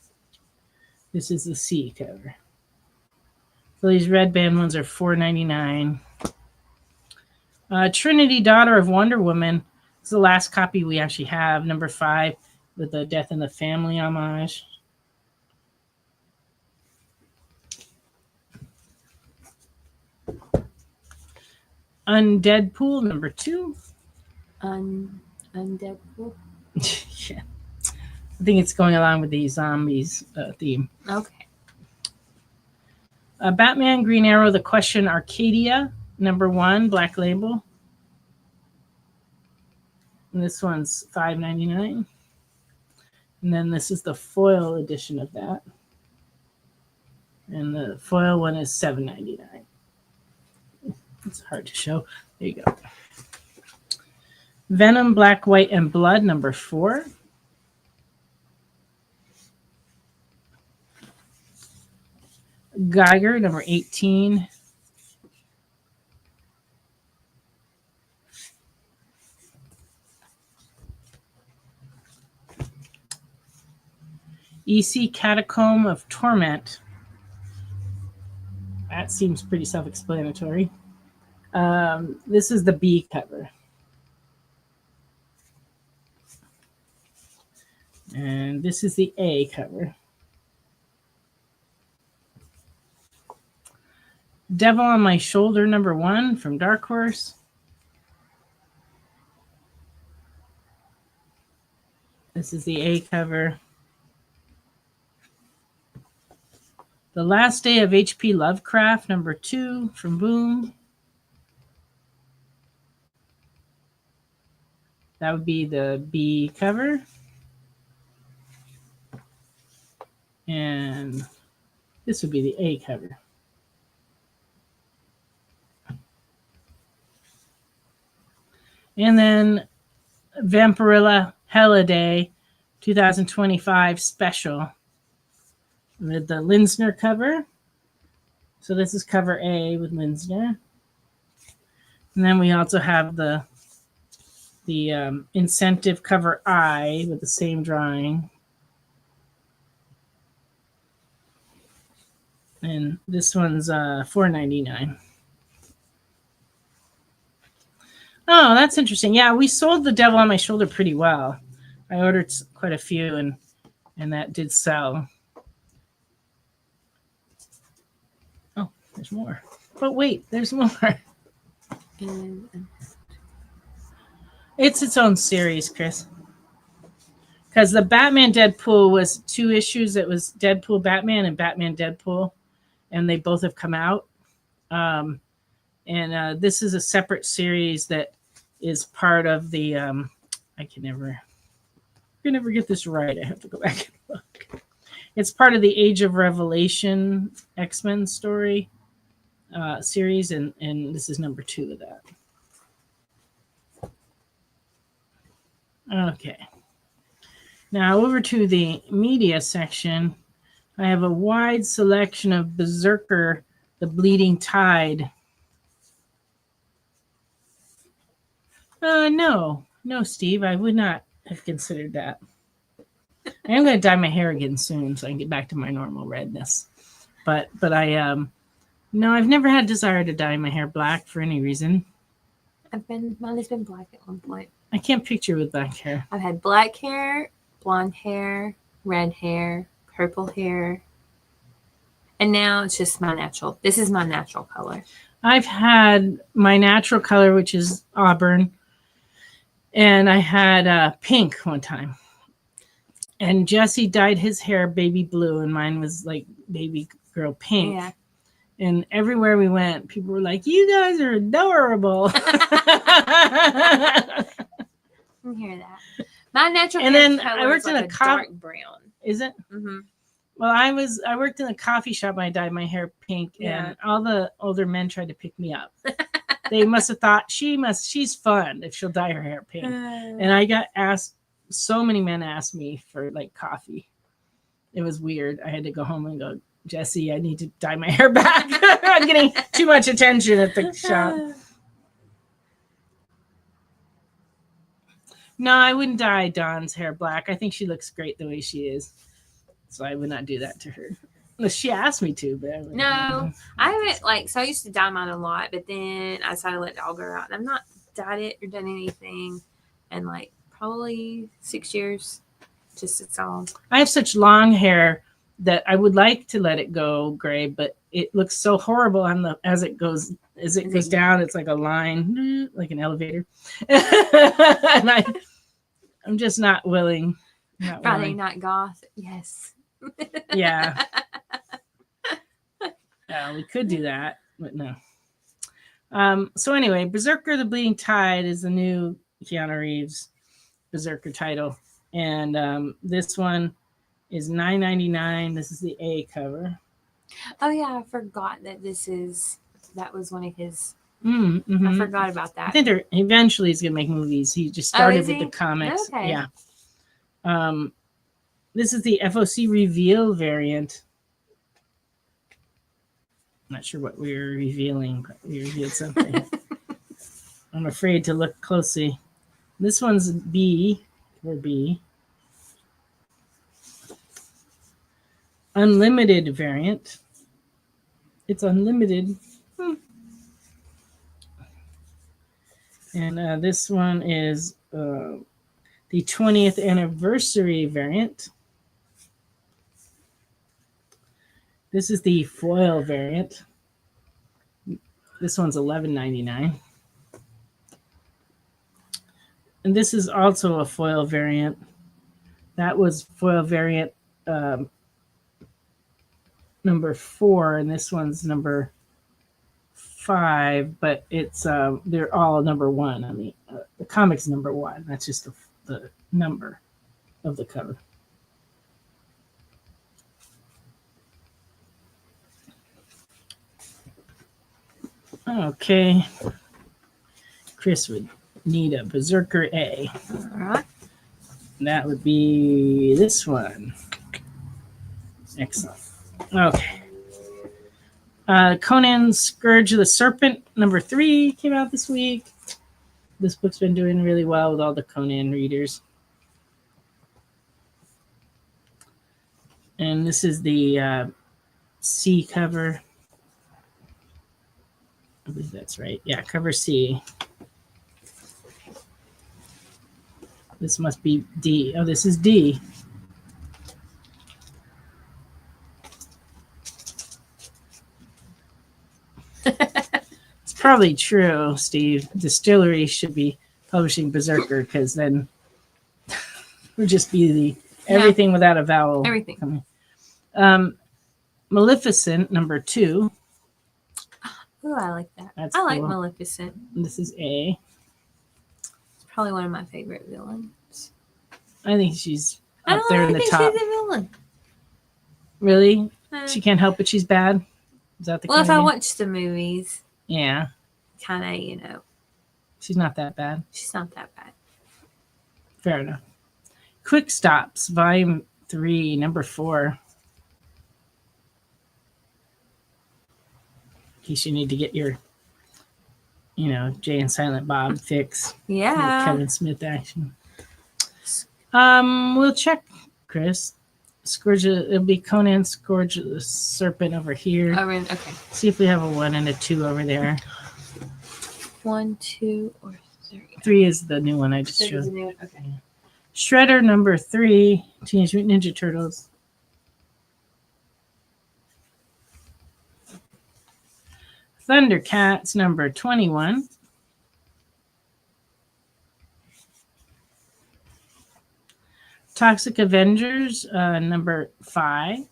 This is the C cover. So these Red Band ones are $4.99. Trinity, Daughter of Wonder Woman. It's the last copy we actually have, number 5, with the Death in the Family homage. Undeadpool, number 2. Undeadpool. I think it's going along with the zombies theme. Okay. Batman, Green Arrow, The Question, Arcadia, #1, Black Label. And this one's $5.99. And then this is the foil edition of that. And the foil one is $7.99. It's hard to show. There you go. Venom, Black, White, and Blood, #4. Geiger, #18. EC Catacomb of Torment. That seems pretty self-explanatory. This is the B cover. And this is the A cover. Devil on My Shoulder, #1 from Dark Horse. This is the A cover. The Last Day of H.P. Lovecraft, #2 from Boom. That would be the B cover. And this would be the A cover. And then Vampirilla Holiday 2025 special with the Linsner cover. So this is cover A with Linsner. And then we also have the incentive cover I with the same drawing. And this one's $4.99. Oh, that's interesting. Yeah, we sold the Devil on My Shoulder pretty well. I ordered quite a few, and that did sell. Oh, there's more. But wait, there's more. It's its own series, Chris. Because the Batman Deadpool was 2 issues. It was Deadpool Batman and Batman Deadpool, and they both have come out. And this is a separate series that is part of the I can never get this right. I have to go back and look. It's part of the Age of Revelation X-Men story series, and this is #2 of that. Okay. Now over to the media section. I have a wide selection of Berserker, The Bleeding Tide. No, Steve, I would not have considered that. I am going to dye my hair again soon so I can get back to my normal redness. But I no, I've never had desire to dye my hair black for any reason. Mine has been black at one point. I can't picture with black hair. I've had black hair, blonde hair, red hair, purple hair, and now it's just my natural. This is my natural color. I've had my natural color, which is auburn, and I had pink one time. And Jesse dyed his hair baby blue, and mine was like baby girl pink. Yeah. And everywhere we went, people were like, "You guys are adorable." I hear that. My natural And hair then color I worked is in like a a dark brown. Is it? Mm-hmm. Well, I worked in a coffee shop. I dyed my hair pink, and all the older men tried to pick me up. They must have thought she's fun if she'll dye her hair pink. And I got asked. So many men asked me for like coffee. It was weird. I had to go home and go, Jesse, I need to dye my hair back. I'm getting too much attention at the shop. No, I wouldn't dye Dawn's hair black. I think she looks great the way she is. So I would not do that to her. Unless she asked me to, but No, I haven't I used to dye mine a lot, but then I decided to let it all grow out. And I've not dyed it or done anything in probably 6 years. Just it's all. I have such long hair that I would like to let it go gray, but it looks so horrible as it goes down. It's like a line, like an elevator, and I'm just not willing. Not Friday willing. Night Goth. Yes. Yeah. Yeah, we could do that, but no. So anyway, Berserker: The Bleeding Tide is the new Keanu Reeves Berserker title, and this one is $9.99. This is the A cover. Oh yeah, I forgot that that was one of his. Mm-hmm. I forgot about I that. think eventually he's gonna make movies. He just started is with he? the comics. Okay. Yeah. This is the FOC reveal variant. Not sure what we were revealing, but we revealed something. I'm afraid to look closely. This one's B or B. Unlimited variant. It's unlimited. And this one is the 20th anniversary variant. This is the foil variant. This one's $11.99. And this is also a foil variant. That was foil variant number 4, and this one's number 5, but it's they're all number 1. I mean, the comic's number 1. That's just the number of the cover. Okay. Chris would need a Berserker A. All right. That would be this one. Excellent. Okay. Conan Scourge of the Serpent, number 3, came out this week. This book's been doing really well with all the Conan readers. And this is the C cover. I believe that's right. Yeah, cover C. This must be D. Oh, this is D. It's probably true, Steve. Distillery should be publishing Berserker because then it would just be the everything without a vowel. Everything. Maleficent, number 2. Oh, I like that. That's I like cool. Maleficent. This is A. It's probably one of my favorite villains. I think she's I up don't there in really the think top. she's a villain. Really? She can't help it. She's bad. Is that the Well, if kind I of watch the movies, yeah, kind of, she's not that bad. she's not that bad. Fair enough. Quick Stops, Volume 3, number 4. In case you need to get your, Jay and Silent Bob fix. Yeah. Kevin Smith action. We'll check, Chris. Scourge. It'll be Conan Scourge of the Serpent over here. Okay. See if we have a 1 and a 2 over there. 1, 2, or 3. 3 is the new one I just This is showed. the new one? Okay. Shredder, number 3. Teenage Mutant Ninja Turtles. Thundercats, number 21. Toxic Avengers, number 5.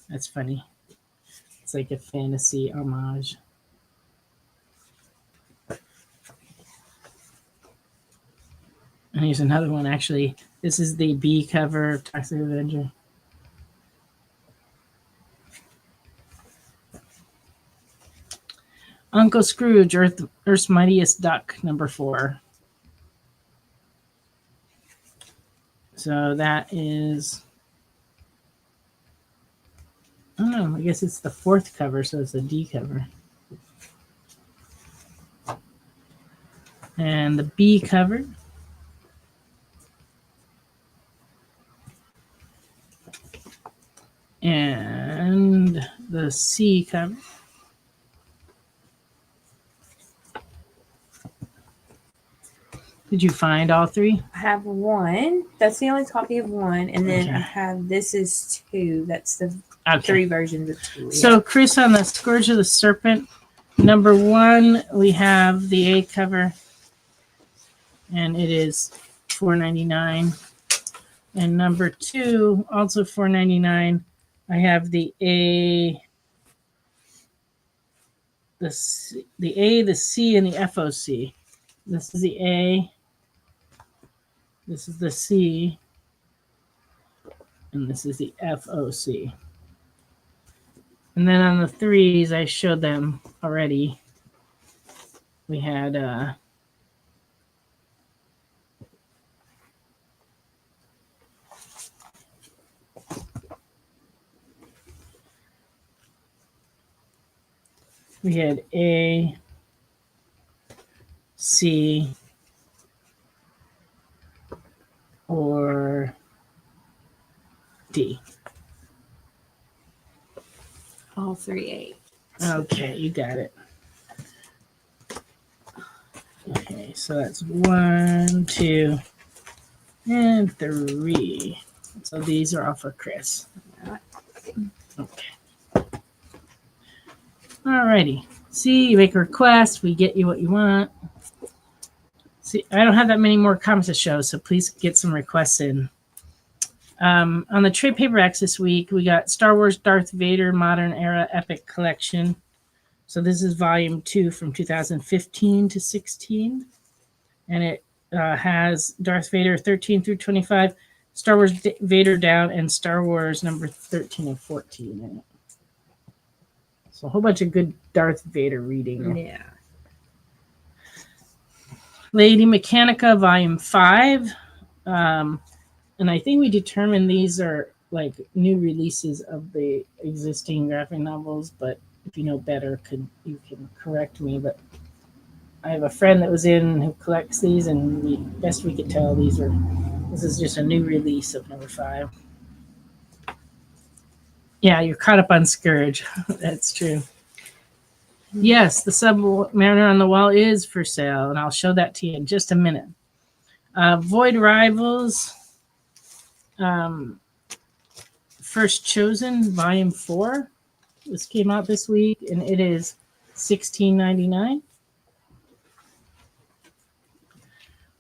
That's funny. It's like a fantasy homage. And here's another one, actually. This is the B cover of Toxic Avenger. Uncle Scrooge, Earth's Mightiest Duck, number 4. So that is, I don't know, I guess it's the 4th cover, so it's a D cover. And the B cover. And the C cover. Did you find all 3? I have 1. That's the only copy of 1. And then Okay. I have, this is 2. That's the Okay. 3 versions of 2. So, Chris, on the Scourge of the Serpent, Number 1, we have the A cover, and it is $4.99. And number 2, also $4.99. I have the A, the C, the C, and the FOC. This is the A. This is the C. And this is the FOC. And then on the 3s, I showed them already. We had A, C, or D. All 3 8. Okay, you got it. Okay, so that's 1, 2, and 3. So these are all for Chris. Okay. Alrighty. See, you make a request, we get you what you want. See, I don't have that many more comments to show, so please get some requests in. On the trade paperbacks this week, we got Star Wars Darth Vader Modern Era Epic Collection. So this is volume 2 from 2015 to 16. And it has Darth Vader 13 through 25, Star Wars Vader Down, and Star Wars number 13 and 14 in it. So a whole bunch of good Darth Vader reading. Yeah. Lady Mechanica volume 5. And I think we determined these are like new releases of the existing graphic novels, but if you know better, you can correct me. But I have a friend that was in who collects these, and best we could tell, this is just a new release of number 5. Yeah, you're caught up on Scourge. That's true. Yes, the Submariner on the Wall is for sale, and I'll show that to you in just a minute. Void Rivals, First Chosen, Volume 4. This came out this week, and it is $16.99.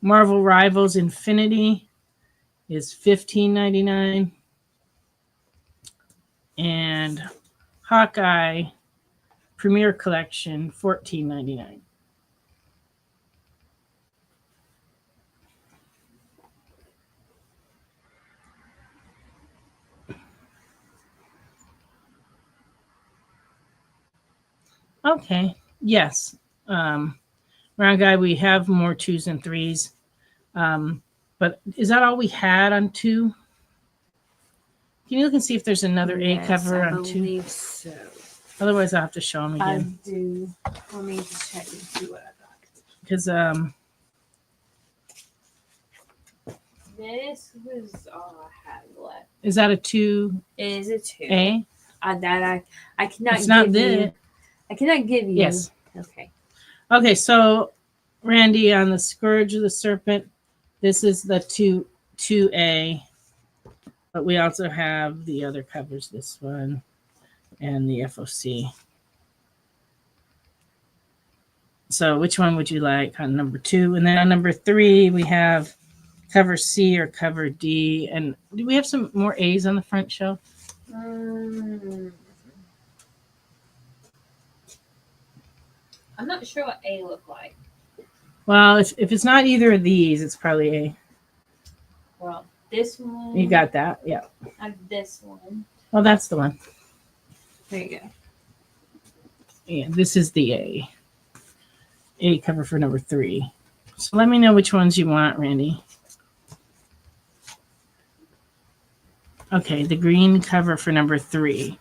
Marvel Rivals Infinity is $15.99. And Hawkeye Premier Collection, $14.99. Okay, yes. Round Guy, we have more 2s and 3s. But is that all we had on 2? Can you look and see if there's another A cover on 2? I believe so. Otherwise, I'll have to show them again. I do. Let me just check and see what I got. Because this was all I had left. is that a 2? It is a 2. A? I cannot. It's not give this. you. I cannot give you. Yes. Okay. Okay, so Randy, on the Scourge of the Serpent, this is the 2A. But we also have the other covers, this one and the FOC. So which one would you like on number 2? And then on number 3, we have cover C or cover D. And do we have some more A's on the front shelf? I'm not sure what A look like. Well, if it's not either of these, it's probably A. Well, this one. You got that? Yeah. I have this one. Well, that's the one. There you go. Yeah, this is the A cover for number 3. So let me know which ones you want, Randy. Okay, the green cover for number 3.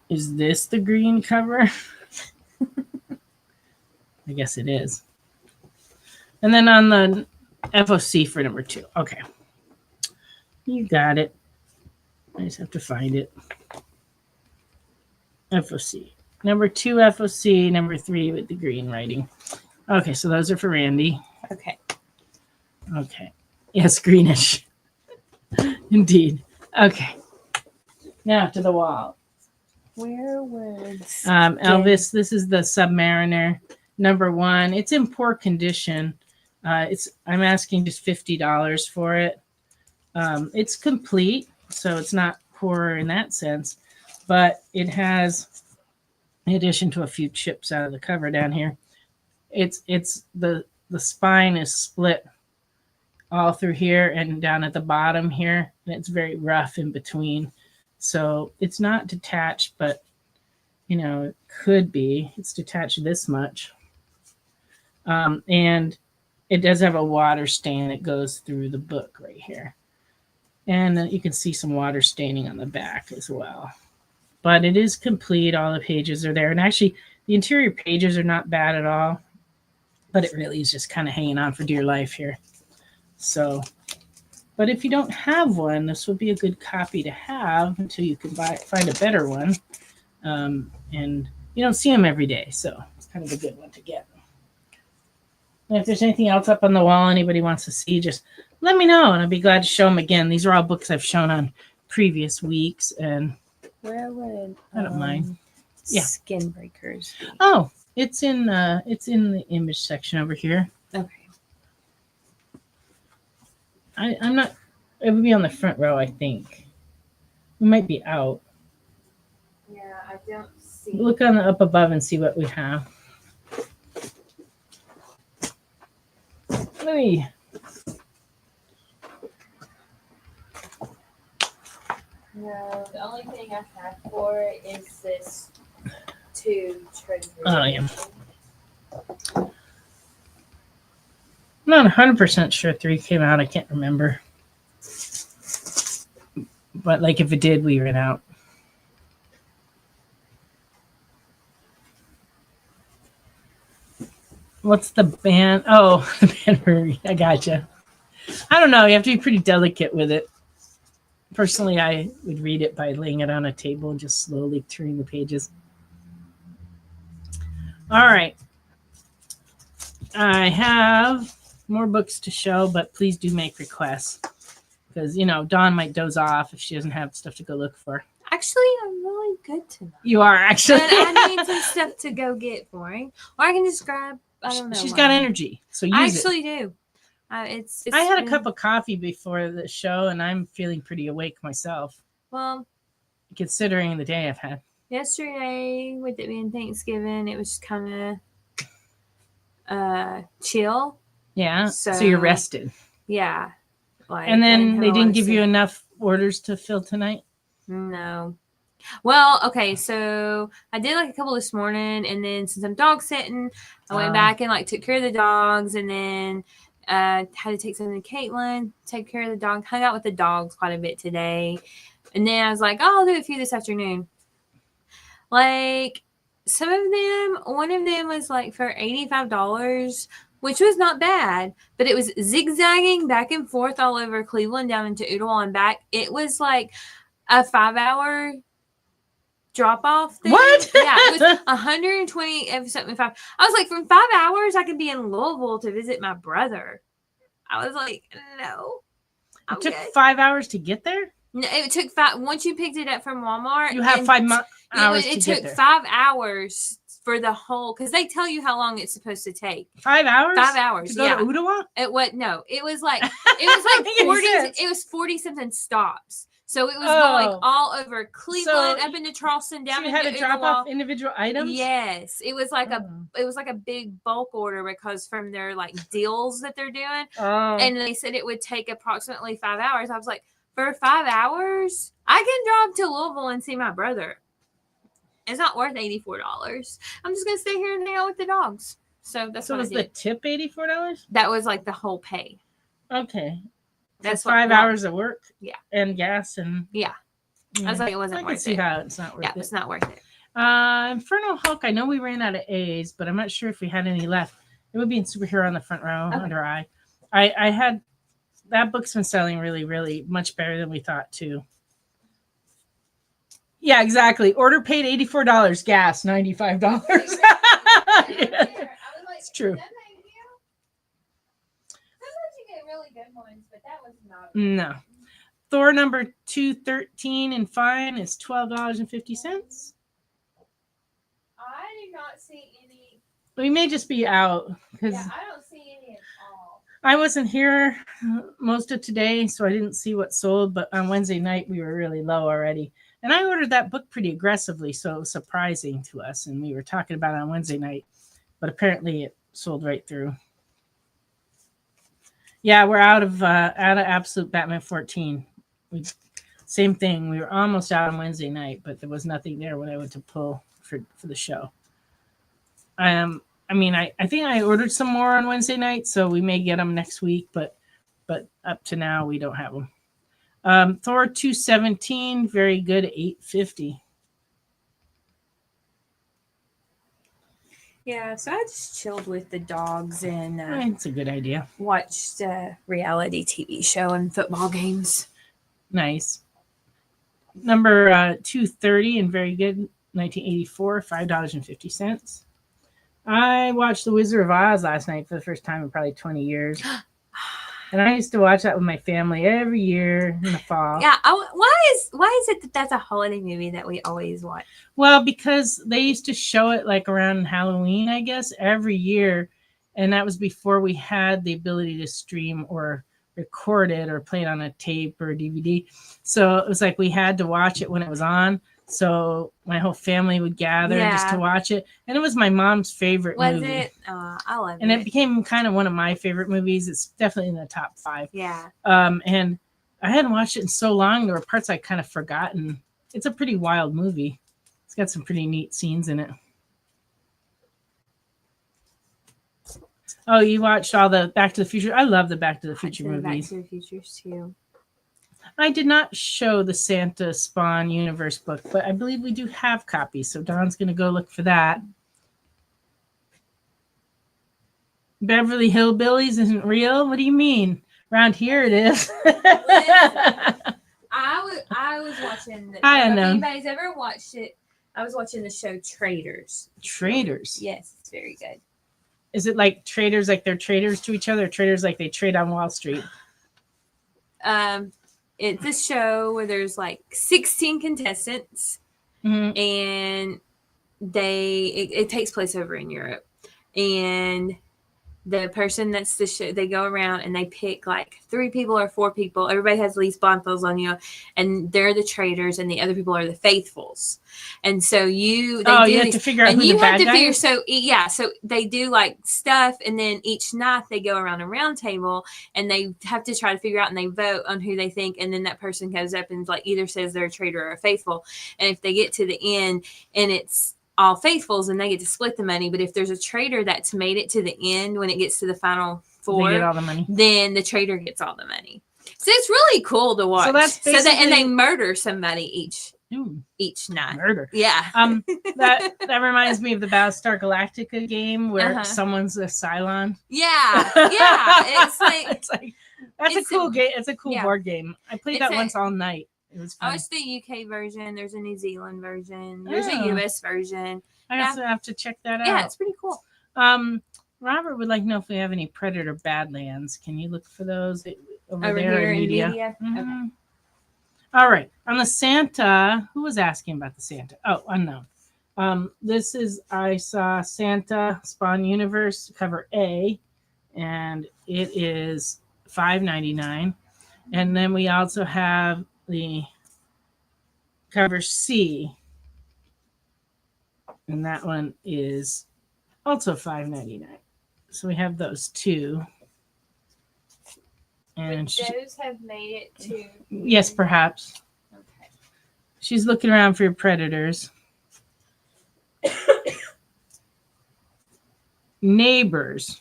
Is this the green cover? I guess it is. And then on the FOC for number 2. Okay. You got it. I just have to find it. FOC. Number 2 FOC, number 3 with the green writing. Okay, so those are for Randy. Okay. Okay. Yes, greenish. Indeed. Okay. Now to the wall. Where would Elvis, this is the Submariner #1. It's in poor condition. I'm asking just $50 for it. It's complete, so it's not poor in that sense, but it has, in addition to a few chips out of the cover down here, it's the spine is split all through here and down at the bottom here, and it's very rough in between. So it's not detached, but it could be. It's detached this much. And it does have a water stain that goes through the book right here. And you can see some water staining on the back as well. But it is complete. All the pages are there. And actually, the interior pages are not bad at all. But it really is just kind of hanging on for dear life here. So, but if you don't have one, this would be a good copy to have until you can find a better one. And you don't see them every day, so it's kind of a good one to get. And if there's anything else up on the wall anybody wants to see, just let me know, and I'll be glad to show them again. These are all books I've shown on previous weeks, and where would I don't mind. Yeah, Skin Breakers be? Oh, it's in the image section over here. Okay. I'm not. It would be on the front row, I think. We might be out. Yeah, I don't see. Look on the up above and see what we have. Let me. No, the only thing I have for it is this 2 treasure. Oh, yeah. I'm not 100% sure 3 came out. I can't remember. But like if it did, we ran out. What's the band? Oh, the band. I gotcha. I don't know. You have to be pretty delicate with it. Personally, I would read it by laying it on a table and just slowly turning the pages. All right. I have more books to show, but please do make requests. Because, Dawn might doze off if she doesn't have stuff to go look for. Actually, I'm really good tonight. You are, actually. And I need some stuff to go get for him. Or I can just grab, I don't know. She's got energy, so use it. I actually do. It's I had a cup of coffee before the show, and I'm feeling pretty awake myself. Well, considering the day I've had. Yesterday, with it being Thanksgiving, it was just kind of chill. Yeah, so you're rested. Yeah. And then they didn't give you enough orders to fill tonight? No. Well, okay, so I did like a couple this morning, and then since I'm dog sitting, I went back and took care of the dogs, and then had to take something to Caitlin, take care of the dog, hung out with the dogs quite a bit today. And then I was like, I'll do a few this afternoon. Some of them, one of them was for $85, which was not bad, but it was zigzagging back and forth all over Cleveland down into Ooltewah and back. It was like a 5-hour drop off thing. What? Yeah, it was 120 something. I was like, from 5 hours, I could be in Louisville to visit my brother. I was like, no. It took 5 hours to get there? No, it took 5. Once you picked it up from Walmart, you have 5 hours. It took 5 hours for the whole, because they tell you how long it's supposed to take. 5 hours? 5 hours. To go to Ooltewah? It was 40. It was 40 something stops. So it was going all over Cleveland, up into Charleston, down into Ooltewah. You had to drop off individual items? Yes. It was like a big bulk order because from their deals that they're doing. Oh. And they said it would take approximately 5 hours. I was like, for 5 hours, I can drive to Louisville and see my brother. It's not worth $84. I'm just gonna stay here and hang out with the dogs. So that's what I did. Was the tip $84? That was the whole pay. Okay. That's 5 hours of work. Yeah. And gas and I was like, it wasn't worth it. I can see how it's not worth it. Yeah, it's not worth it. Inferno Hulk. I know we ran out of A's, but I'm not sure if we had any left. It would be in Superhero on the front row under I. I had that book's been selling really, really much better than we thought too. Yeah, exactly. Order paid $84. Gas $95. Yeah, it's true. Really good ones, but that was not. No. Thor number 213 and fine is $12.50. not see any. We may just be out because I don't see any at all. I wasn't here most of today, so I didn't see what sold. But on Wednesday night, we were really low already. And I ordered that book pretty aggressively, so it was surprising to us. And we were talking about it on Wednesday night, but apparently it sold right through. Yeah, we're out of Absolute Batman 14. Same thing. We were almost out on Wednesday night, but there was nothing there when I went to pull for the show. I think I ordered some more on Wednesday night, so we may get them next week, but up to now we don't have them. Thor 217, very good at $8.50. Yeah, so I just chilled with the dogs and It's a good idea. watched a reality TV show and football games. Nice. Number 230 and very good, 1984, $5.50. I watched The Wizard of Oz last night for the first time in probably 20 years. And I used to watch that with my family every year in the fall. Yeah, why is it that that's a holiday movie that we always watch? Well, because they used to show it like around Halloween, I guess, every year. And that was before we had the ability to stream or record it or play it on a tape or a DVD. So it was like we had to watch it when it was on. So my whole family would gather just to watch it. And it was my mom's favorite movie. Was it? I love it. And it became kind of one of my favorite movies. It's definitely in the top 5. Yeah. And I hadn't watched it in so long. There were parts I kind of forgotten. It's a pretty wild movie. It's got some pretty neat scenes in it. Oh, you watched all the Back to the Future? I love the Back to the Future movies. Back to the Futures too. I did not show the Santa Spawn Universe book, but I believe we do have copies. So Dawn's going to go look for that. Beverly Hillbillies isn't real? What do you mean? Around here it is. I was watching. I don't if know. anybody's ever watched it, I was watching the show Traders. Traders? Yes, it's very good. Is it like traders, like they're traders to each other, or traders like they trade on Wall Street? It's a show where there's like 16 contestants, and it takes place over in Europe, and the person that's the show, they go around and they pick like 3 people or 4 people. Everybody has at least blindfolds on, and they're the traders, and the other people are the faithfuls. And so you have to figure out who the bad guy is. So they do like stuff, and then each night they go around a round table and they have to try to figure out, and they vote on who they think, and then that person goes up and like either says they're a traitor or a faithful. And if they get to the end and it's all faithfuls, and they get to split the money. But if there's a traitor that's made it to the end, when it gets to the final 4, they get all the money. Then the traitor gets all the money. So it's really cool to watch. So that's basically... and they murder somebody each night. Murder. Yeah. That reminds me of the Battlestar Galactica game where someone's a Cylon. Yeah. It's like that's a cool game. It's a cool board game. I played that once all night. It was fun. I watched the UK version. There's a New Zealand version. There's a US version. I also have to check that out. Yeah, it's pretty cool. Robert would like to know if we have any Predator Badlands. Can you look for those over there here in media? Mm-hmm. Okay. All right. On the Santa, who was asking about the Santa? Oh, unknown. I saw Santa Spawn Universe cover A, and it is $5.99. And then we also have the cover C, and that one is also $5.99. So we have those 2. And those have made it to... Yes, perhaps. Okay. She's looking around for your Predators. Neighbors.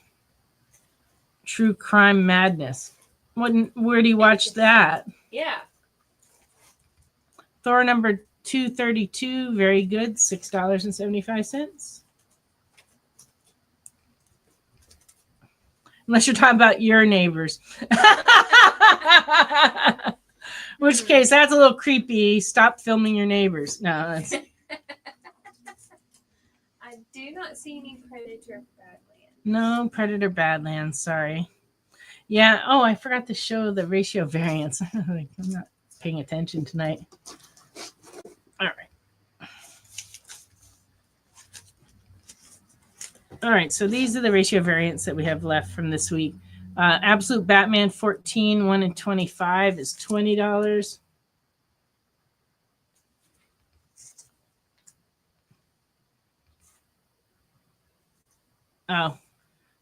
True Crime Madness. Where do you watch that? Yeah. Thor number 232, very good, $6.75. Unless you're talking about your neighbors. Which case, that's a little creepy. Stop filming your neighbors. No, that's... I do not see any Predator Badlands. No Predator Badlands, sorry. Yeah, I forgot to show the ratio variance. I'm not paying attention tonight. All right. All right, so these are the ratio variants that we have left from this week. Absolute Batman 14, 1 in 25 is $20. Oh,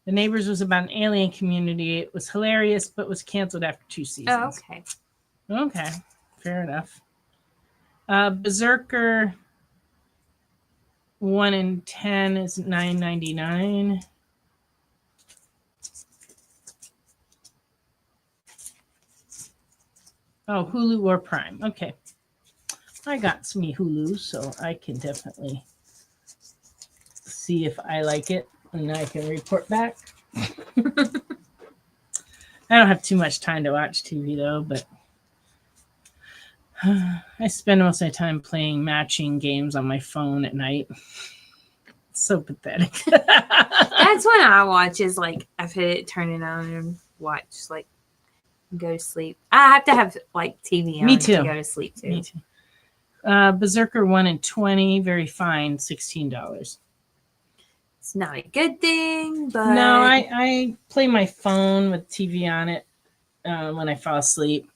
The Neighbors was about an alien community. It was hilarious, but was canceled after 2 seasons. Oh, okay. Okay, fair enough. Berserker 1 in 10 is $9.99. Oh, Hulu or Prime. Okay. I got some Hulu, so I can definitely see if I like it, and I can report back. I don't have too much time to watch TV, though, but I spend most of my time playing matching games on my phone at night. It's so pathetic. That's when I watch is like I've hit it, turn it on, and watch like go to sleep. I have to have like TV on Me too. to go to sleep too. Me too. Berserker 1 in 20, very fine, $16. It's not a good thing, but No, I play my phone with TV on it when I fall asleep.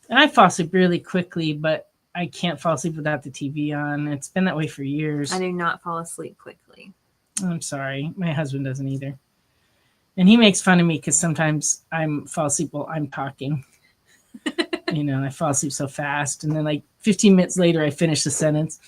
And I fall asleep really quickly, but I can't fall asleep without the TV on. It's been that way for years. I do not fall asleep quickly. I'm sorry. My husband doesn't either. And he makes fun of me because sometimes I fall asleep while I'm talking. I fall asleep so fast. And then like 15 minutes later, I finish the sentence.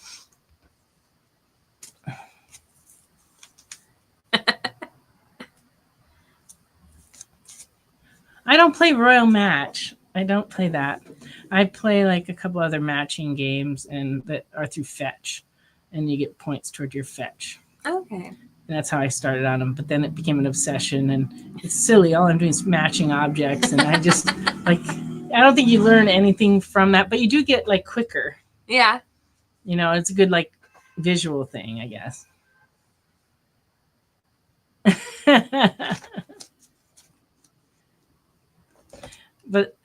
I don't play Royal Match. I don't play that. I play like a couple other matching games and that are through Fetch. And you get points toward your Fetch. Okay. And that's how I started on them. But then it became an obsession. And it's silly. All I'm doing is matching objects. And I just I don't think you learn anything from that. But you do get like quicker. Yeah. It's a good like visual thing, I guess. But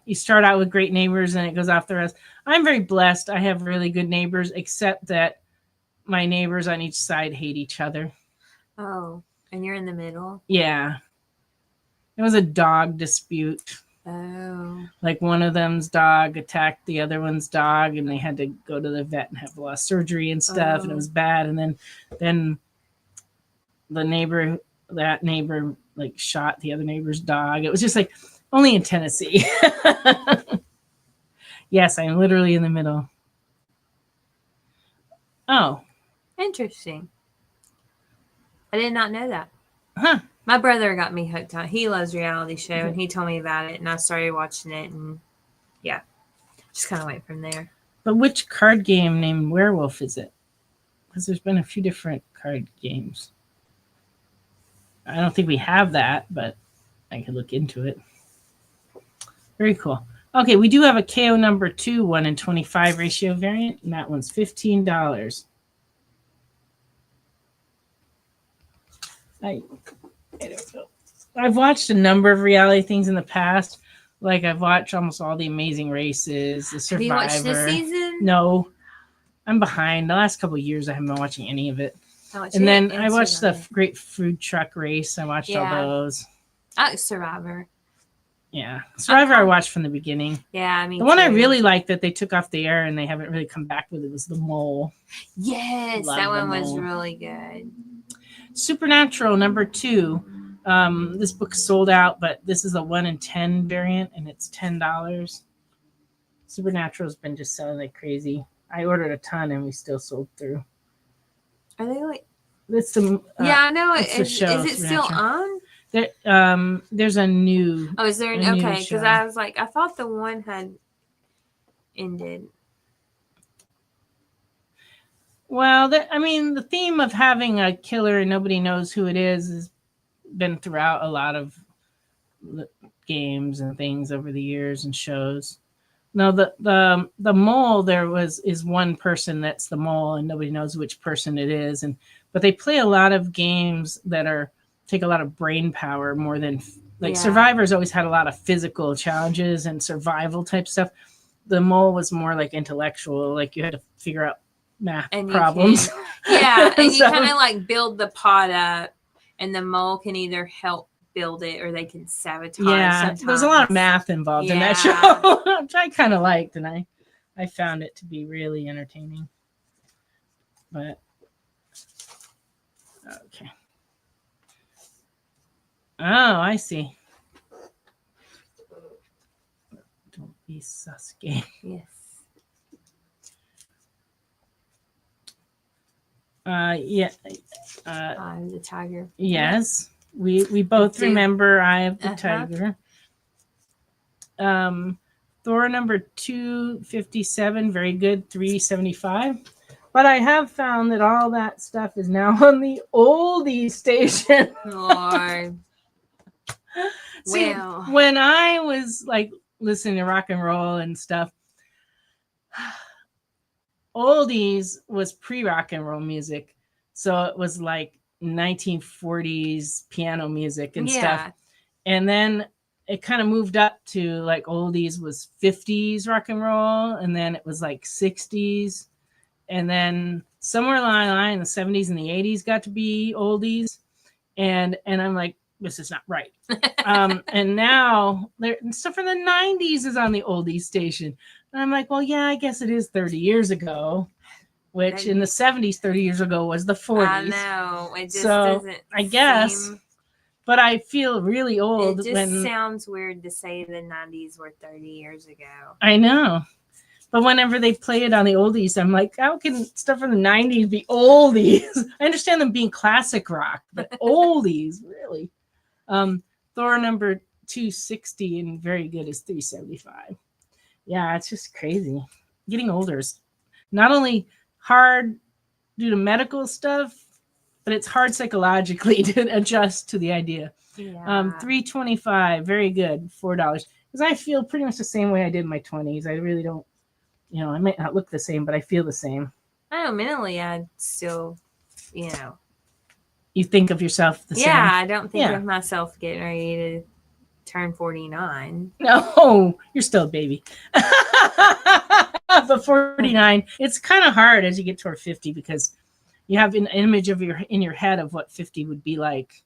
you start out with great neighbors and it goes off the rest. I'm very blessed. I have really good neighbors, except that my neighbors on each side hate each other. Oh, and you're in the middle? Yeah. It was a dog dispute. Oh. Like one of them's dog attacked the other one's dog and they had to go to the vet and have a lot of surgery and stuff. And it was bad. And then that neighbor like shot the other neighbor's dog. It was just like only in Tennessee. Yes, I'm literally in the middle. Oh. Interesting. I did not know that. Huh. My brother got me hooked on it. He loves reality show, and he told me about it, and I started watching it, and yeah, just kind of went from there. But which card game named Werewolf is it? Because there's been a few different card games. I don't think we have that, but I could look into it. Very cool. Okay, we do have a KO number 2, 1 in 25 ratio variant, and that one's $15. I don't know. I've watched a number of reality things in the past. Like I've watched almost all the Amazing Races, The Survivor. Have you watched this season? No, I'm behind. The last couple of years, I haven't been watching any of it. And then I watched the Great Food Truck Race. I watched all those. Survivor. Yeah, Survivor I watched from the beginning. Yeah, I mean, the one I really liked that they took off the air and they haven't really come back with it was The Mole. Yes, that one was really good. Supernatural number 2. This book sold out, but this is a 1 in 10 variant and it's $10. Supernatural's been just selling like crazy. I ordered a ton and we still sold through. Are they like? It's the yeah, I know. Is it still on? There's a new. Oh, is there an okay? Because I was like, I thought the one had ended. Well, the theme of having a killer and nobody knows who it is has been throughout a lot of games and things over the years and shows. No, the mole is one person that's the mole and nobody knows which person it is, but they play a lot of games that take a lot of brain power more than Survivor's always had a lot of physical challenges and survival type stuff. The mole was more like intellectual, like you had to figure out math And you problems. Yeah, and you So- kind of like build the pot up, and the mole can either help build it or they can sabotage. Yeah, there's a lot of sometimes. math involved in that Yeah. show, which I kind of liked, and I found it to be really entertaining. But okay. Oh, I see. Don't be Sasuke. Yes. Yeah. The tiger. Yes, we both do. remember Eye of the Uh-huh. Tiger. Thor number 257, very good, 375. But I have found that all that stuff is now on the oldie station. Lord. See, Well. when I was like listening to rock and roll and stuff, oldies was pre-rock and roll music. So it was like 1940s piano music and stuff. And then it kind of moved up to like oldies was 50s rock and roll, and then it was like 60s, and then somewhere along the line the 70s and the 80s got to be oldies, and I'm like, this is not right. And now there stuff from the 90s is on the oldies station, and I'm like, well, yeah, I guess it is 30 years ago, which in the 70s 30 years ago was the 40s. I know. It just So doesn't I guess seem- but I feel really old It just when sounds weird to say the 90s were 30 years ago. I know. But whenever they play it on the oldies, I'm like, how can stuff from the 90s be oldies? I understand them being classic rock, but oldies, really. Thor number 260 and very good is 375. Yeah, it's just crazy. Getting older is not only hard due to medical stuff, but it's hard psychologically to adjust to the idea. Yeah. 325, very good, $4. Because I feel pretty much the same way I did in my 20s. I really don't, I might not look the same, but I feel the same. I know, mentally, I still, You think of yourself the same? Yeah, I don't think Yeah. of myself getting ready to turn 49. No, you're still a baby. But 49, it's kind of hard as you get toward 50 because you have an image of in your head of what 50 would be like.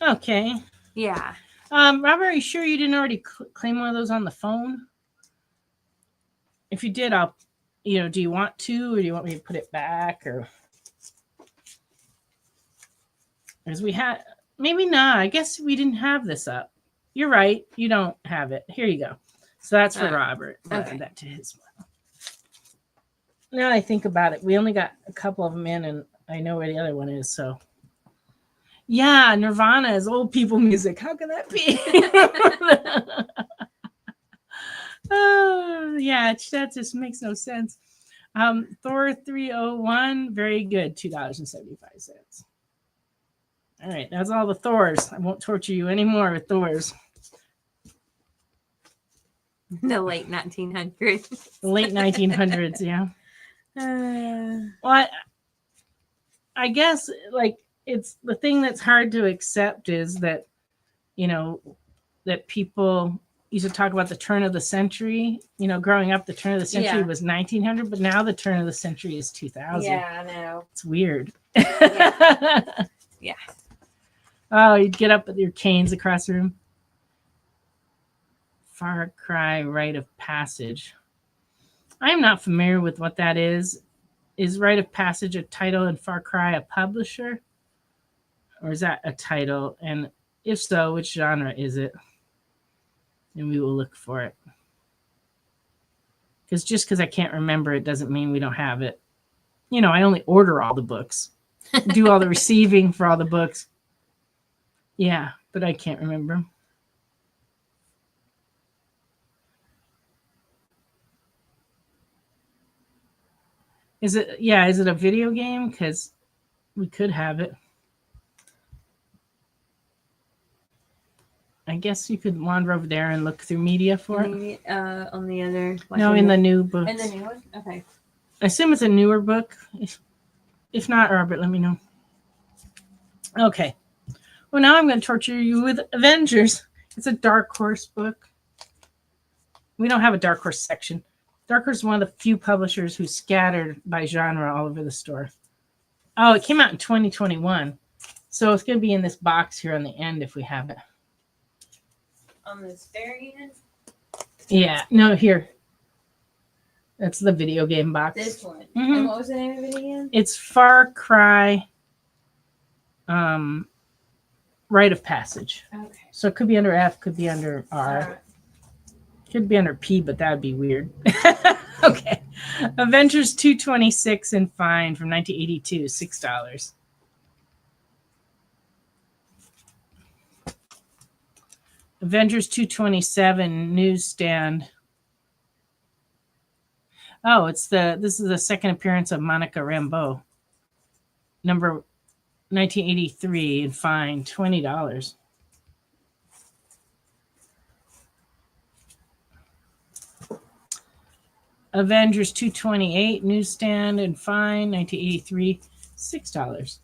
Okay. Yeah. Robert, are you sure you didn't already claim one of those on the phone? If you did, I'll, do you want to, or do you want me to put it back, or? Because we had, maybe not. I guess we didn't have this up. You're right. You don't have it. Here you go. So that's for Robert. I'll add that to his one. Now I think about it, we only got a couple of them in, and I know where the other one is. So, yeah, Nirvana is old people music. How can that be? Yeah, that just makes no sense. Thor 301, very good, $2.75. All right, that's all the Thors. I won't torture you anymore with Thors. The late 1900s. The late 1900s, yeah. Well, I guess it's the thing that's hard to accept is that, that people used to talk about the turn of the century. Growing up, the turn of the century was 1900, but now the turn of the century is 2000. Yeah, I know. It's weird. Yeah. Oh, you'd get up with your canes across the room. Far Cry Rite of Passage. I am not familiar with what that is. Is Rite of Passage a title and Far Cry a publisher? Or is that a title? And if so, which genre is it? And we will look for it. Because just because I can't remember it doesn't mean we don't have it. I only order all the books. Do all the receiving for all the books. Yeah, but I can't remember. Is it a video game? Because we could have it. I guess you could wander over there and look through media for it. On the other. No, in the new book. In the new one? Okay. I assume it's a newer book. If not, Robert, let me know. Okay. Well, now I'm going to torture you with Avengers. It's a Dark Horse book. We don't have a Dark Horse section. Dark Horse is one of the few publishers who scattered by genre all over the store. Oh, it came out in 2021. So it's going to be in this box here on the end if we have it. On this very end? Yeah, no, here. That's the video game box. This one. Mm-hmm. And what was the name of it again? It's Far Cry Rite of Passage. Okay. So it could be under F, could be under R. Right. Could be under P, but that would be weird. Okay. Avengers 226 and Fine from 1982, $6. Avengers 227 newsstand. Oh, this is the second appearance of Monica Rambeau. Number 1983 and Fine, $20. Avengers 228 newsstand and Fine, 1983, $6.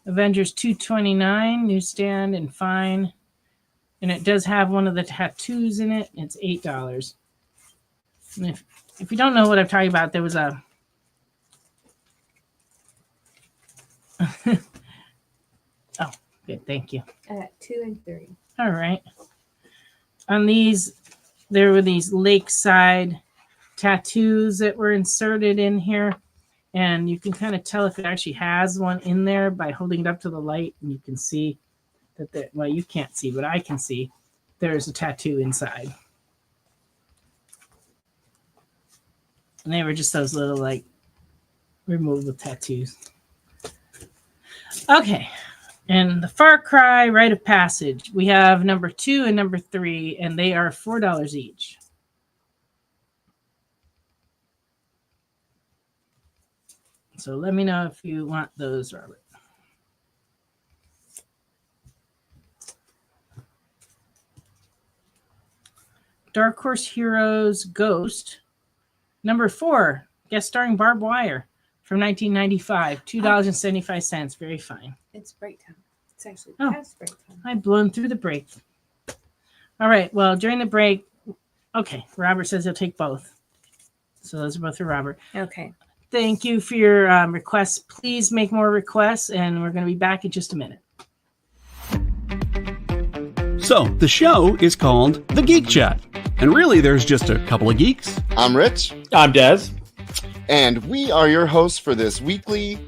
Avengers 229 newsstand and Fine, and it does have one of the tattoos in it. It's $8. And if you don't know what I'm talking about, there was a oh, good, thank you. 2 and 3. All right. On these, there were these lakeside tattoos that were inserted in here. And you can kind of tell if it actually has one in there by holding it up to the light. And you can see that, well, you can't see, but I can see there's a tattoo inside. And they were just those little, like, removable tattoos. Okay. And the Far Cry Rite of Passage, we have number 2 and number 3, and they are $4 each. So let me know if you want those, Robert. Dark Horse Heroes Ghost, number 4, guest starring Barbed Wire from 1995, $2.75. Very fine. It's break time. It's actually past break time. I've blown through the break. All right. Well, during the break, okay, Robert says he'll take both. So those are both for Robert. Okay. Thank you for your requests. Please make more requests, and we're going to be back in just a minute. So, the show is called The Geek Chat. And really, there's just a couple of geeks. I'm Rich. I'm Dez. And we are your hosts for this weekly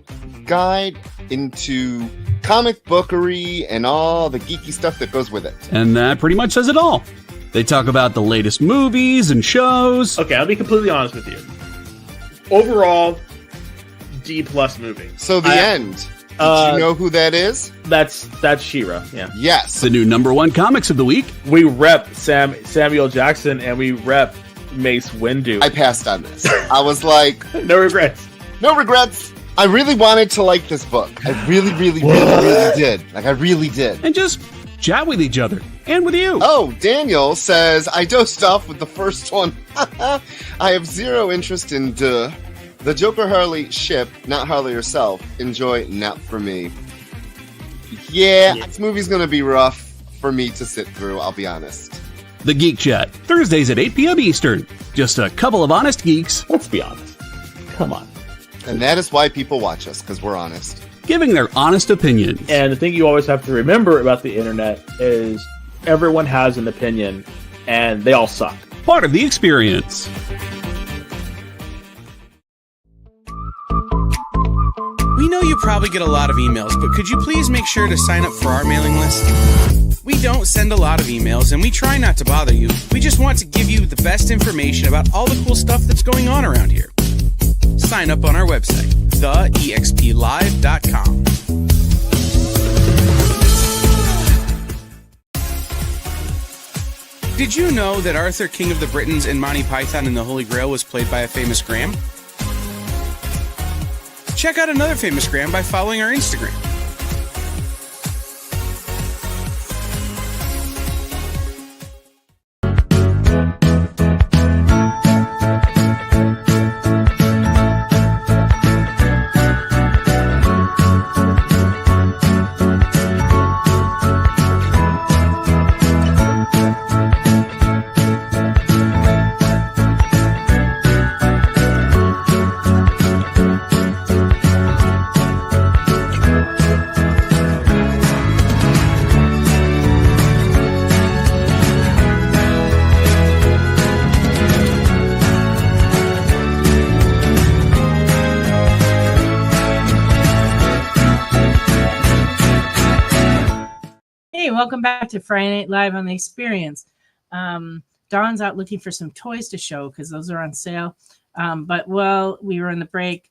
guide into comic bookery and all the geeky stuff that goes with it. And that pretty much says it all. They talk about the latest movies and shows. Okay, I'll be completely honest with you. Overall, D+ movie. So the end. Did you know who that is? That's She-Ra. Yeah. Yes. The new #1 comics of the week. We rep Samuel Jackson and we rep Mace Windu. I passed on this. I was like, no regrets. No regrets. I really wanted to like this book. I really did. Like, I really did. And just chat with each other and with you. Oh, Daniel says, I dozed off with the first one. I have zero interest in the Joker Harley ship, not Harley herself. Enjoy, not for me. Yeah, this movie's going to be rough for me to sit through, I'll be honest. The Geek Chat, Thursdays at 8 p.m. Eastern. Just a couple of honest geeks. Let's be honest. Come on. And that is why people watch us, because we're honest. Giving their honest opinions. And the thing you always have to remember about the internet is everyone has an opinion, and they all suck. Part of the experience. We know you probably get a lot of emails, but could you please make sure to sign up for our mailing list? We don't send a lot of emails, and we try not to bother you. We just want to give you the best information about all the cool stuff that's going on around here. Sign up on our website, theexplive.com. Did you know that Arthur, King of the Britons in Monty Python and the Holy Grail was played by a famous Graham? Check out another famous Graham by following our Instagram. welcome back to Friday Night Live on the Experience. Dawn's out looking for some toys to show because those are on sale. But while we were on the break,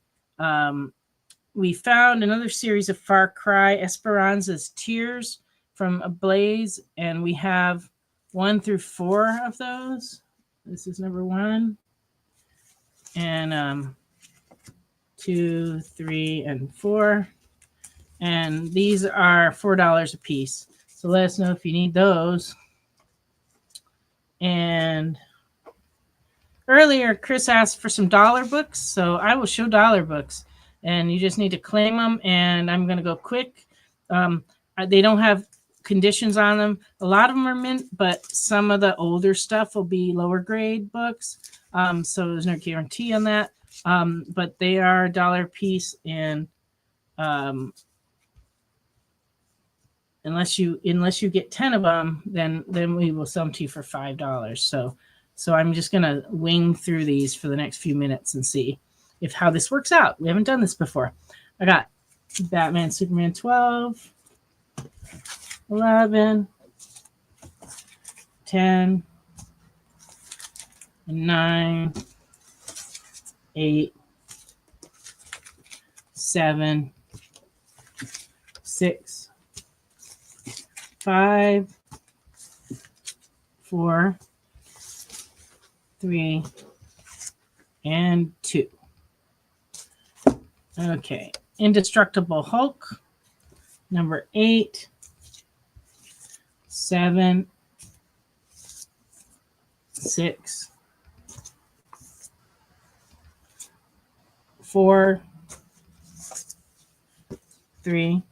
we found another series of Far Cry Esperanza's Tears from Ablaze, and we have 1 through 4 of those. This is number 1, and 2, 3, and 4. And these are $4 a piece. So let us know if you need those. And earlier, Chris asked for some dollar books, so I will show dollar books. And you just need to claim them, and I'm going to go quick. They don't have conditions on them. A lot of them are mint, but some of the older stuff will be lower grade books. So there's no guarantee on that. But they are $1 a piece, and unless you get 10 of them, then we will sell them to you for $5. So I'm just gonna wing through these for the next few minutes and see how this works out. We haven't done this before. I got Batman, Superman 12, 11, 10, 9, 8, 7, 6, 5, 4, 3, and 2. Okay, Indestructible Hulk, number 8, 7, 6, 4, 3.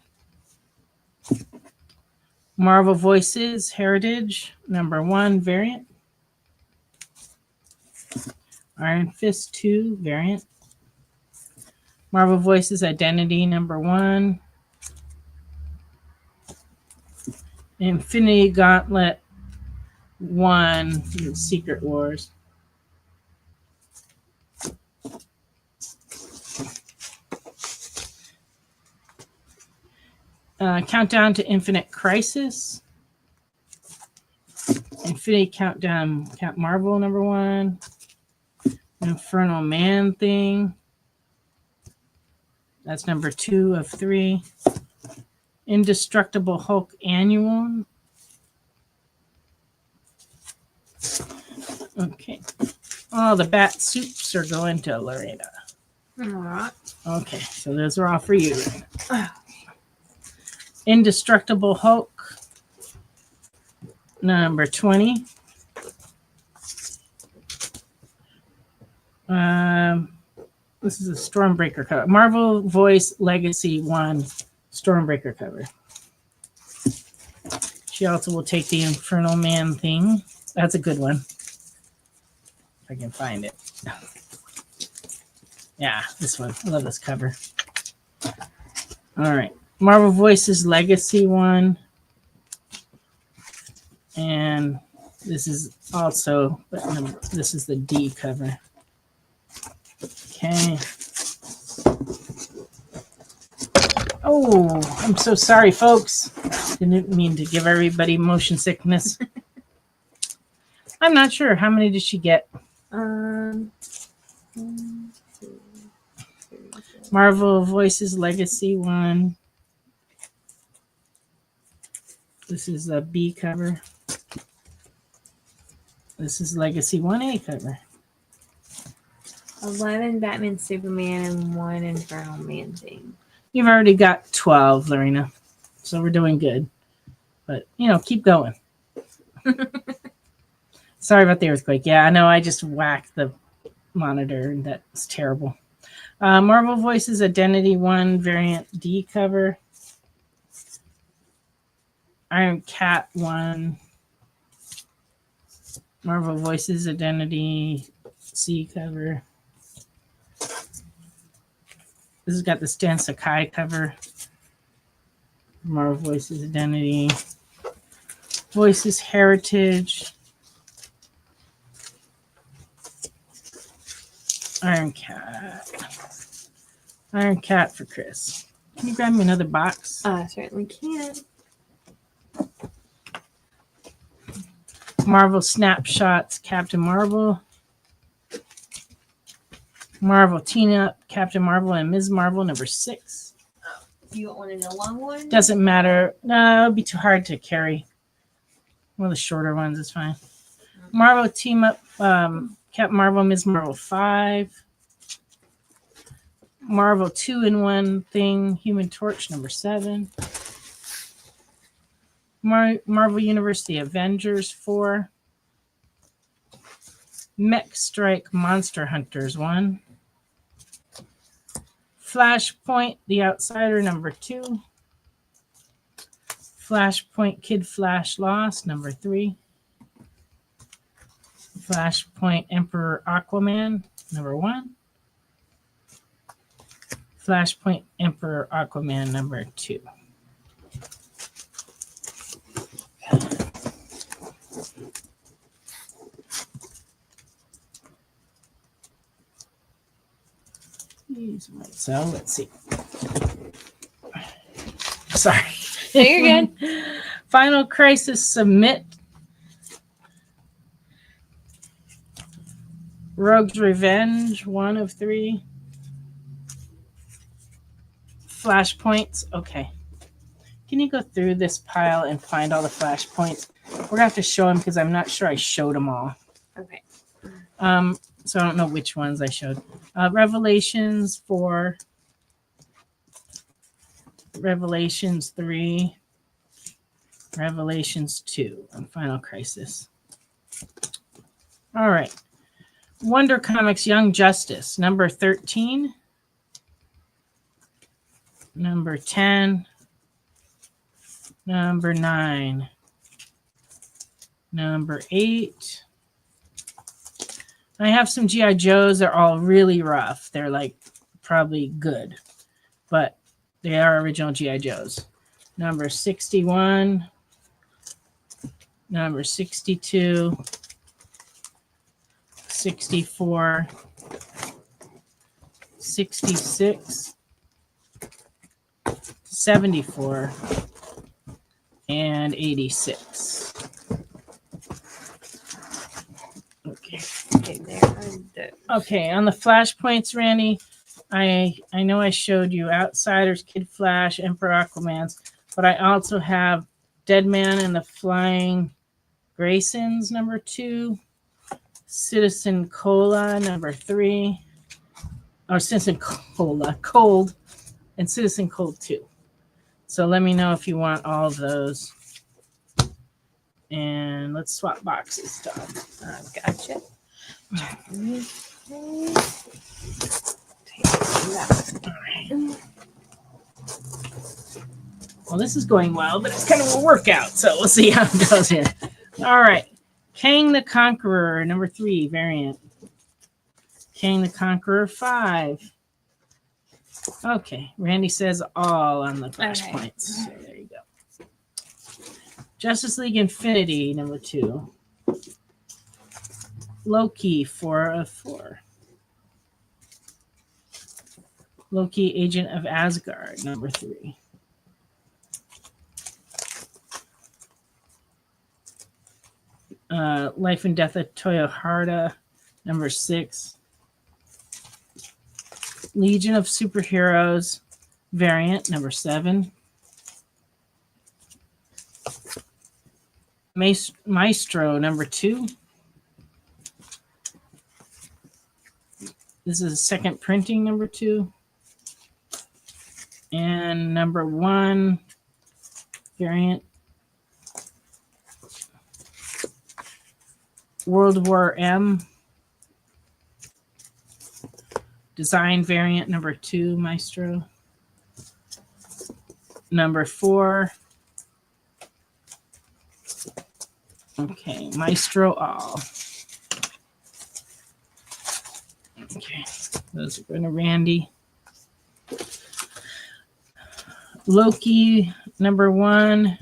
Marvel Voices Heritage, number 1 variant. Iron Fist 2 variant. Marvel Voices Identity, number 1. Infinity Gauntlet 1, Secret Wars. Countdown to Infinite Crisis. Infinity Countdown, Cap Marvel number 1. Infernal Man Thing. That's number 2 of 3. Indestructible Hulk Annual. Okay. Oh, the bat soups are going to Lorena. All right. Okay, so those are all for you. Indestructible Hulk, number 20. This is a Stormbreaker cover. Marvel Voice Legacy 1 Stormbreaker cover. She also will take the Infernal Man thing. That's a good one. If I can find it. Yeah, this one. I love this cover. All right. Marvel Voices Legacy 1. And this is also, this is the D cover. Okay. Oh, I'm so sorry, folks. Didn't mean to give everybody motion sickness. I'm not sure. How many did she get? 1, 2, 3, Marvel Voices Legacy 1. This is a B cover. This is Legacy 1A cover. 11 Batman, Superman, and 1 Infernal Man Thing. You've already got 12, Lorena. So we're doing good. But, keep going. Sorry about the earthquake. Yeah, I know. I just whacked the monitor, and that's terrible. Marvel Voices Identity 1 variant D cover. Iron Cat 1. Marvel Voices Identity C cover. This has got the Stan Sakai cover. Marvel Voices Identity. Voices Heritage. Iron Cat. Iron Cat for Chris. Can you grab me another box? I certainly can. Marvel Snapshots, Captain Marvel. Marvel Teen Up, Captain Marvel and Ms. Marvel, number 6. Do you want one in a long one? Doesn't matter. No, it'd be too hard to carry. One of the shorter ones is fine. Marvel Team Up, Captain Marvel, Ms. Marvel 5. Marvel 2-in-1 thing, Human Torch, number 7. Marvel Universe, The Avengers 4. Mech Strike Monster Hunters 1. Flashpoint The Outsider number 2. Flashpoint Kid Flash Lost number 3. Flashpoint Emperor Aquaman number 1. Flashpoint Emperor Aquaman number 2. So let's see. Sorry. No, you're good. Final Crisis Submit. Rogue's Revenge, 1 of 3. Flashpoints. Okay. Can you go through this pile and find all the flashpoints? We're going to have to show them because I'm not sure I showed them all. Okay. So I don't know which ones I showed. Revelations 4. Revelations 3. Revelations 2 and Final Crisis. All right. Wonder Comics Young Justice, number 13. Number 10. Number 9. Number 8. I have some G.I. Joes. They're all really rough. They're like probably good, but they are original G.I. Joes. Number 61. Number 62. 64. 66. 74. And 86. Okay. Okay, on the flashpoints, Randy, I know I showed you Outsiders, Kid Flash, Emperor Aquamans, but I also have Dead Man and the Flying Graysons, number 2. Citizen Cola, number 3. Or Citizen Cola, Cold, and Citizen Cold 2. So let me know if you want all of those. And let's swap boxes, Tom. Gotcha. Well, this is going well, but it's kind of a workout, so we'll see how it goes here. All right. Kang the Conqueror, number 3 variant. Kang the Conqueror 5. Okay. Randy says all on the flashpoints. Okay. So there you go. Justice League Infinity, number 2. Loki, 4 of 4. Loki, Agent of Asgard, number 3. Life and Death of Toyohara, number 6. Legion of Superheroes variant, number 7. Maestro, number 2. This is a second printing, number 2. And number 1 variant. World War M. Design variant, number 2, Maestro. Number 4. Okay, Maestro all. Okay, those are going to Randy. Loki, number 1.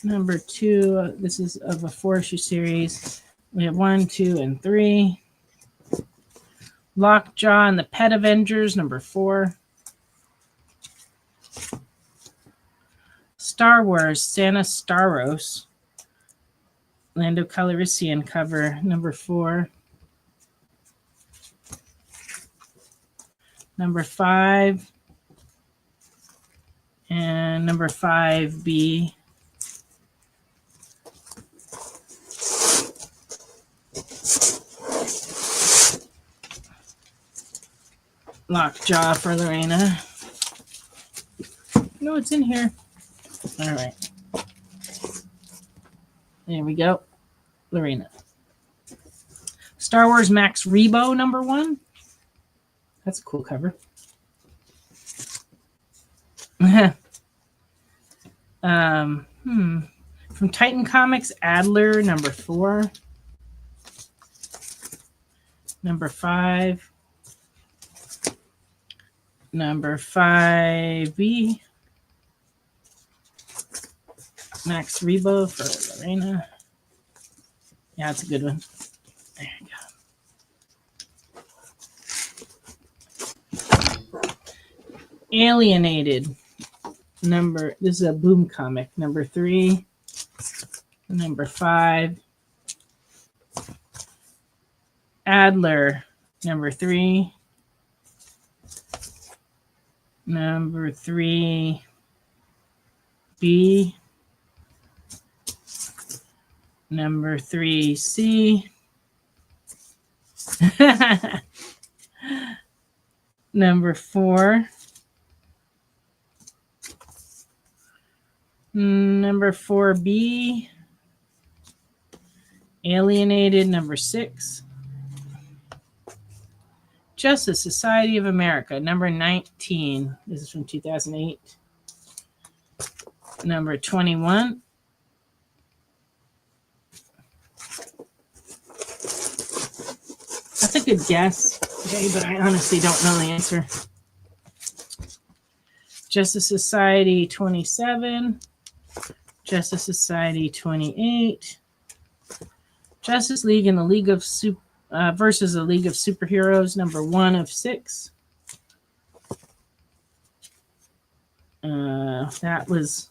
Number 2, this is of a 4-issue series. We have 1, 2, and 3. Lockjaw and the Pet Avengers, number 4. Star Wars, Santa Staros. Lando Calrissian cover, number 4. Number 5. And number 5B. Lockjaw for Lorena. No, it's in here. All right. There we go. Lorena. Star Wars Max Rebo, number 1. That's a cool cover. From Titan Comics, Adler, number 4. Number 5. Number 5B. Max Rebo for Lorena. Yeah, that's a good one. There you go. Alienated. This is a Boom comic. Number 3. Number 5. Adler. Number 3. Number 3B. Number 3C. Number 4. Number 4B. Alienated, number 6. Justice Society of America, number 19. This is from 2008. Number 21. That's a good guess, okay, but I honestly don't know the answer. Justice Society 27. Justice Society 28. Justice League and the League of versus the League of Superheroes, number 1 of 6. That was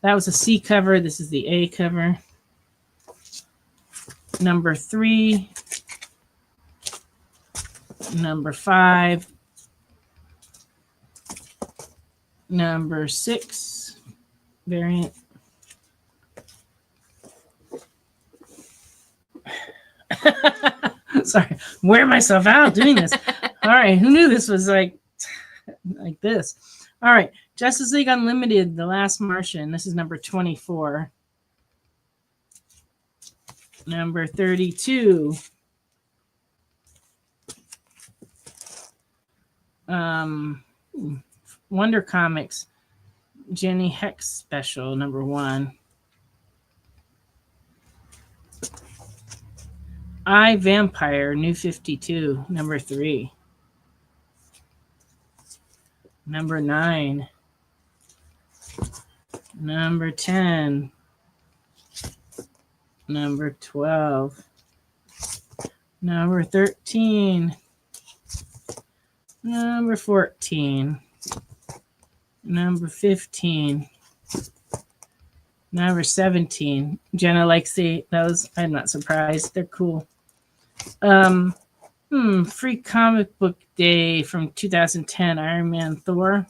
a C cover. This is the A cover. Number 3. Number 5. Number 6 variant. Sorry, wear myself out doing this. All right, who knew this was like this? All right, Justice League Unlimited, The Last Martian. This is number 24. Number 32. Wonder Comics, Jenny Hex Special, number 1. I, Vampire, New 52, number 3. Number 9. Number 10. Number 12. Number 13. Number 14. Number 15. Number 17. Jenna likes those. I'm not surprised. They're cool. Free comic book day from 2010. Iron Man, Thor.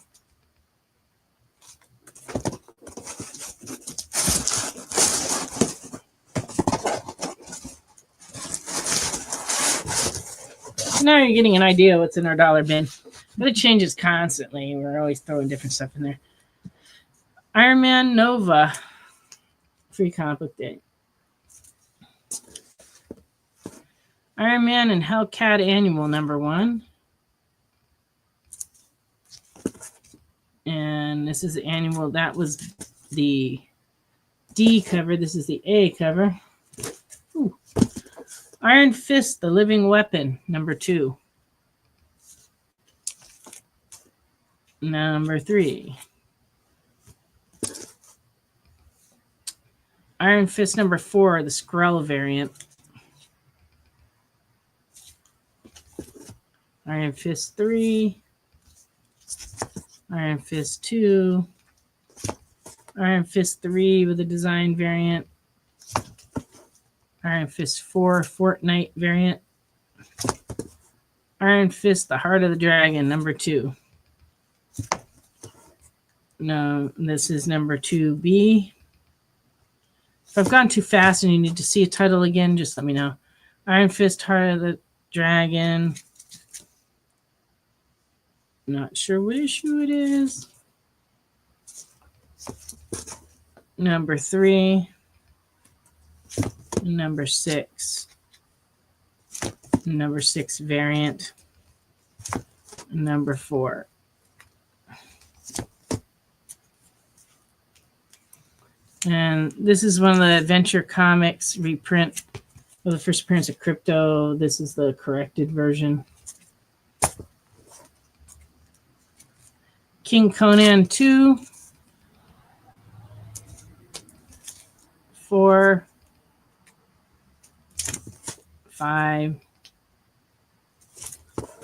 Now you're getting an idea what's in our dollar bin. But it changes constantly. We're always throwing different stuff in there. Iron Man Nova. Free comic book day. Iron Man and Hellcat Annual, number 1. And this is the annual. That was the D cover. This is the A cover. Ooh. Iron Fist, The Living Weapon, number 2. Number 3. Iron Fist number 4, the Skrull variant. Iron Fist 3. Iron Fist 2. Iron Fist 3 with a design variant. Iron Fist 4 Fortnite variant. Iron Fist The Heart of the Dragon, number 2. No, this is number 2B. If I've gone too fast and you need to see a title again, just let me know. Iron Fist Heart of the Dragon. Not sure what issue it is. Number 3. Number 6. Number 6 variant. Number 4. And this is one of the Adventure Comics reprint of the first appearance of Crypto. This is the corrected version. King Conan 2. 4. 5.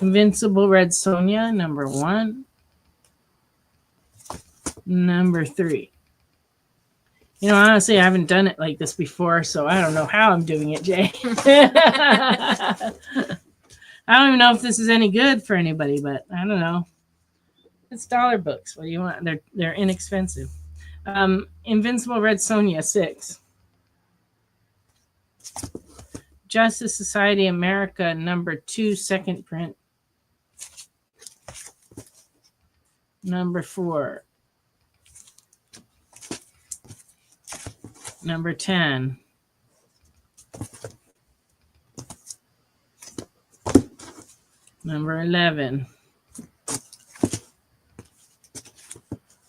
Invincible Red Sonja, number 1. Number 3. You know, honestly, I haven't done it like this before, so I don't know how I'm doing it, Jay. I don't even know if this is any good for anybody, but I don't know. It's dollar books. What do you want? They're inexpensive. Invincible Red Sonja 6. Justice Society America, number 2, second print. Number 4. Number 10. Number 11.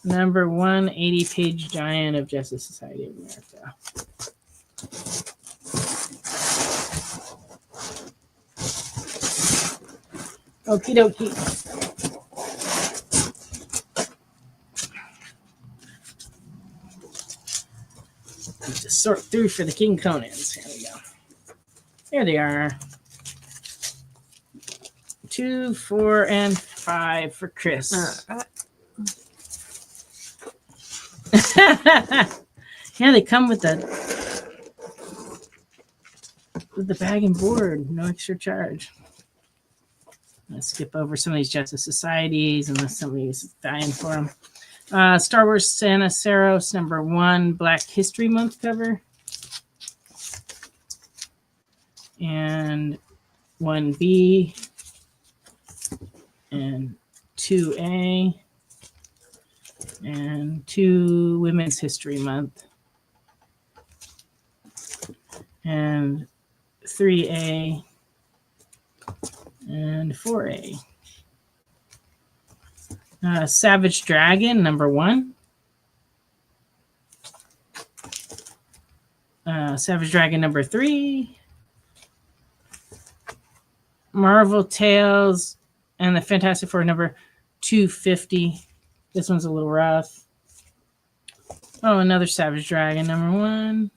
Number 1, 80-page giant of Justice Society of America. Okie dokie. Just sort through for the King Conans. Here we go. There they are. 2, 4, and 5 for Chris. Yeah, they come with the bag and board, no extra charge. Let's skip over some of these Justice Societies unless somebody's dying for them. Star Wars Santa Saros, number 1, Black History Month cover. And 1B. And 2A. And 2 Women's History Month. And 3A. And 4A. Savage Dragon, number 1. Savage Dragon, number 3. Marvel Tales and the Fantastic Four, number 250. This one's a little rough. Oh, another Savage Dragon, number 1.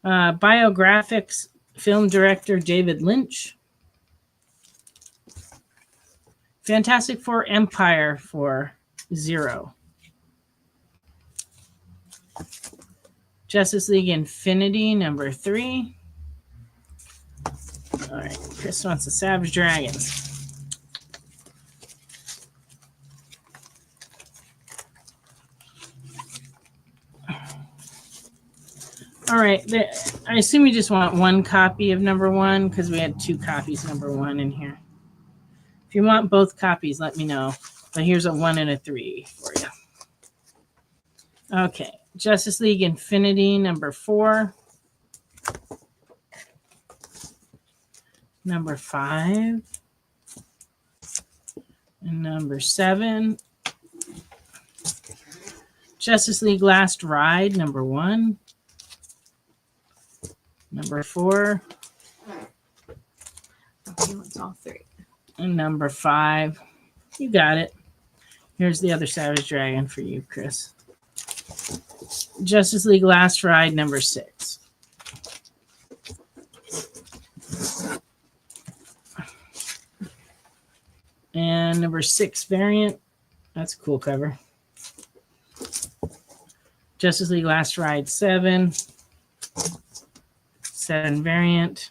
Biographics, film director David Lynch. Fantastic Four Empire for 0. Justice League Infinity, number 3. All right, Chris wants the Savage Dragons. All right, I assume you just want 1 copy of number 1 because we had 2 copies of number 1 in here. If you want both copies, let me know. But here's a 1 and a 3 for you. Okay, Justice League Infinity, number 4. Number 5. And number 7. Justice League Last Ride, number 1. Number 4. Okay, what's all 3? And number 5. You got it. Here's the other Savage Dragon for you, Chris. Justice League Last Ride, number 6. And number 6 variant. That's a cool cover. Justice League Last Ride 7. 7 variant.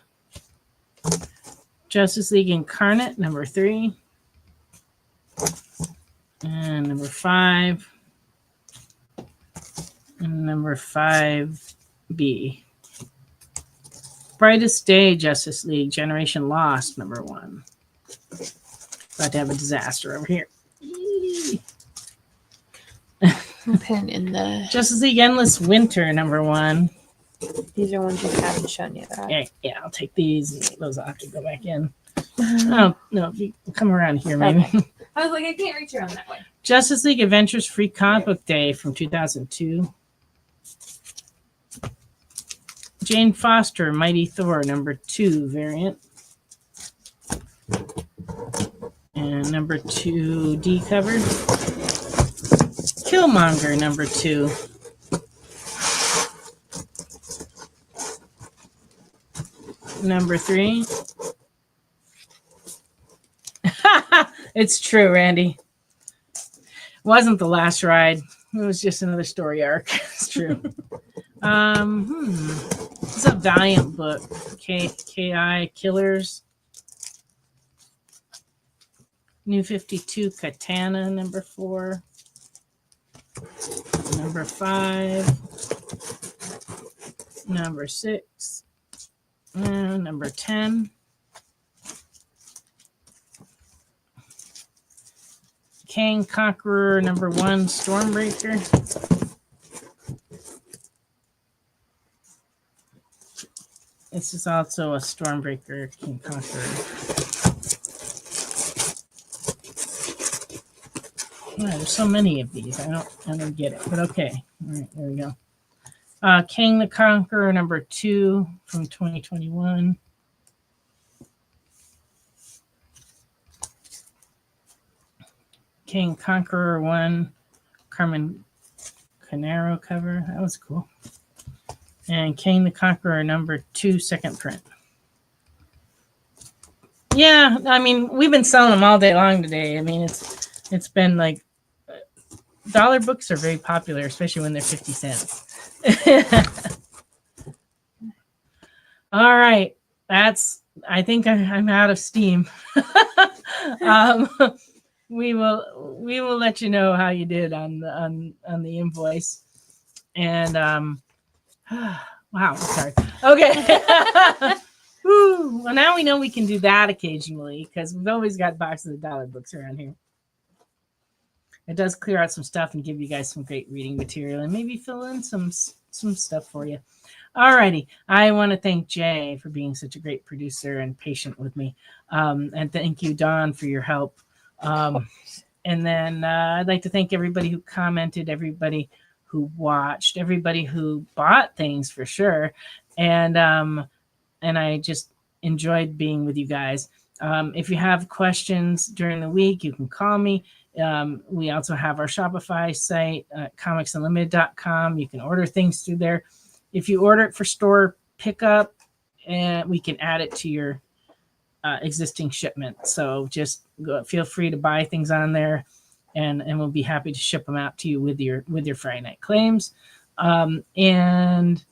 Justice League Incarnate, number 3. And number 5. And number 5B. Brightest Day Justice League Generation Lost, number 1. About to have a disaster over here. Pin in the Justice League Endless Winter, number 1. These are ones you haven't shown yet, right? Yeah, I'll take these. And those will have to go back in. Oh, no, you come around here, maybe. Okay. I was like, I can't reach around that way. Justice League Adventures Free Comic Book Day from 2002. Jane Foster, Mighty Thor, number 2 variant. And number 2D cover. Killmonger, number 2. Number 3. It's true, Randy. Wasn't the last ride. It was just another story arc. It's true. It's a Valiant book. KI Killers. New 52 Katana, number 4. Number 5. Number 6. And number 10. Kang Conqueror, number 1, Stormbreaker. This is also a Stormbreaker King Conqueror. Yeah, there's so many of these. I don't get it, but okay. All right, there we go. King the Conqueror, number 2 from 2021. King Conqueror 1, Carmen Canaro cover. That was cool. And King the Conqueror number 2, second print. Yeah, I mean, we've been selling them all day long today. I mean, it's been like dollar books are very popular, especially when they're 50 cents. All right, I think I'm out of steam. We will let you know how you did on the invoice. And wow, sorry. Okay. Whew. Well, now we know we can do that occasionally because we've always got boxes of dollar books around here. It does clear out some stuff and give you guys some great reading material and maybe fill in some stuff for you. Alrighty, I want to thank Jay for being such a great producer and patient with me, and thank you, Dawn, for your help. And then I'd like to thank everybody who commented, everybody who watched, everybody who bought things for sure, and I just enjoyed being with you guys. If you have questions during the week, you can call me. We also have our Shopify site, comicsunlimited.com. You can order things through there. If you order it for store pickup, and we can add it to your existing shipment. So just feel free to buy things on there, and we'll be happy to ship them out to you with your Friday night claims. And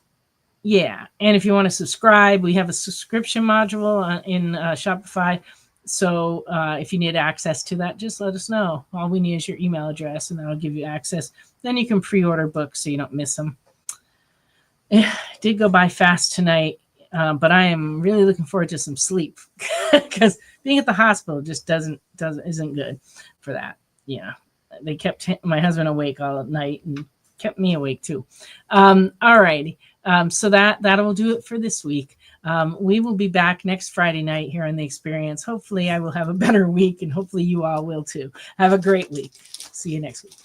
yeah, and if you want to subscribe, we have a subscription module in Shopify. So if you need access to that, just let us know. All we need is your email address, and that'll give you access. Then you can pre-order books so you don't miss them. It did go by fast tonight, but I am really looking forward to some sleep because being at the hospital just isn't good for that. Yeah, they kept my husband awake all night and kept me awake too. All righty. So that will do it for this week. We will be back next Friday night here on The Experience. Hopefully I will have a better week, and hopefully you all will too. Have a great week. See you next week.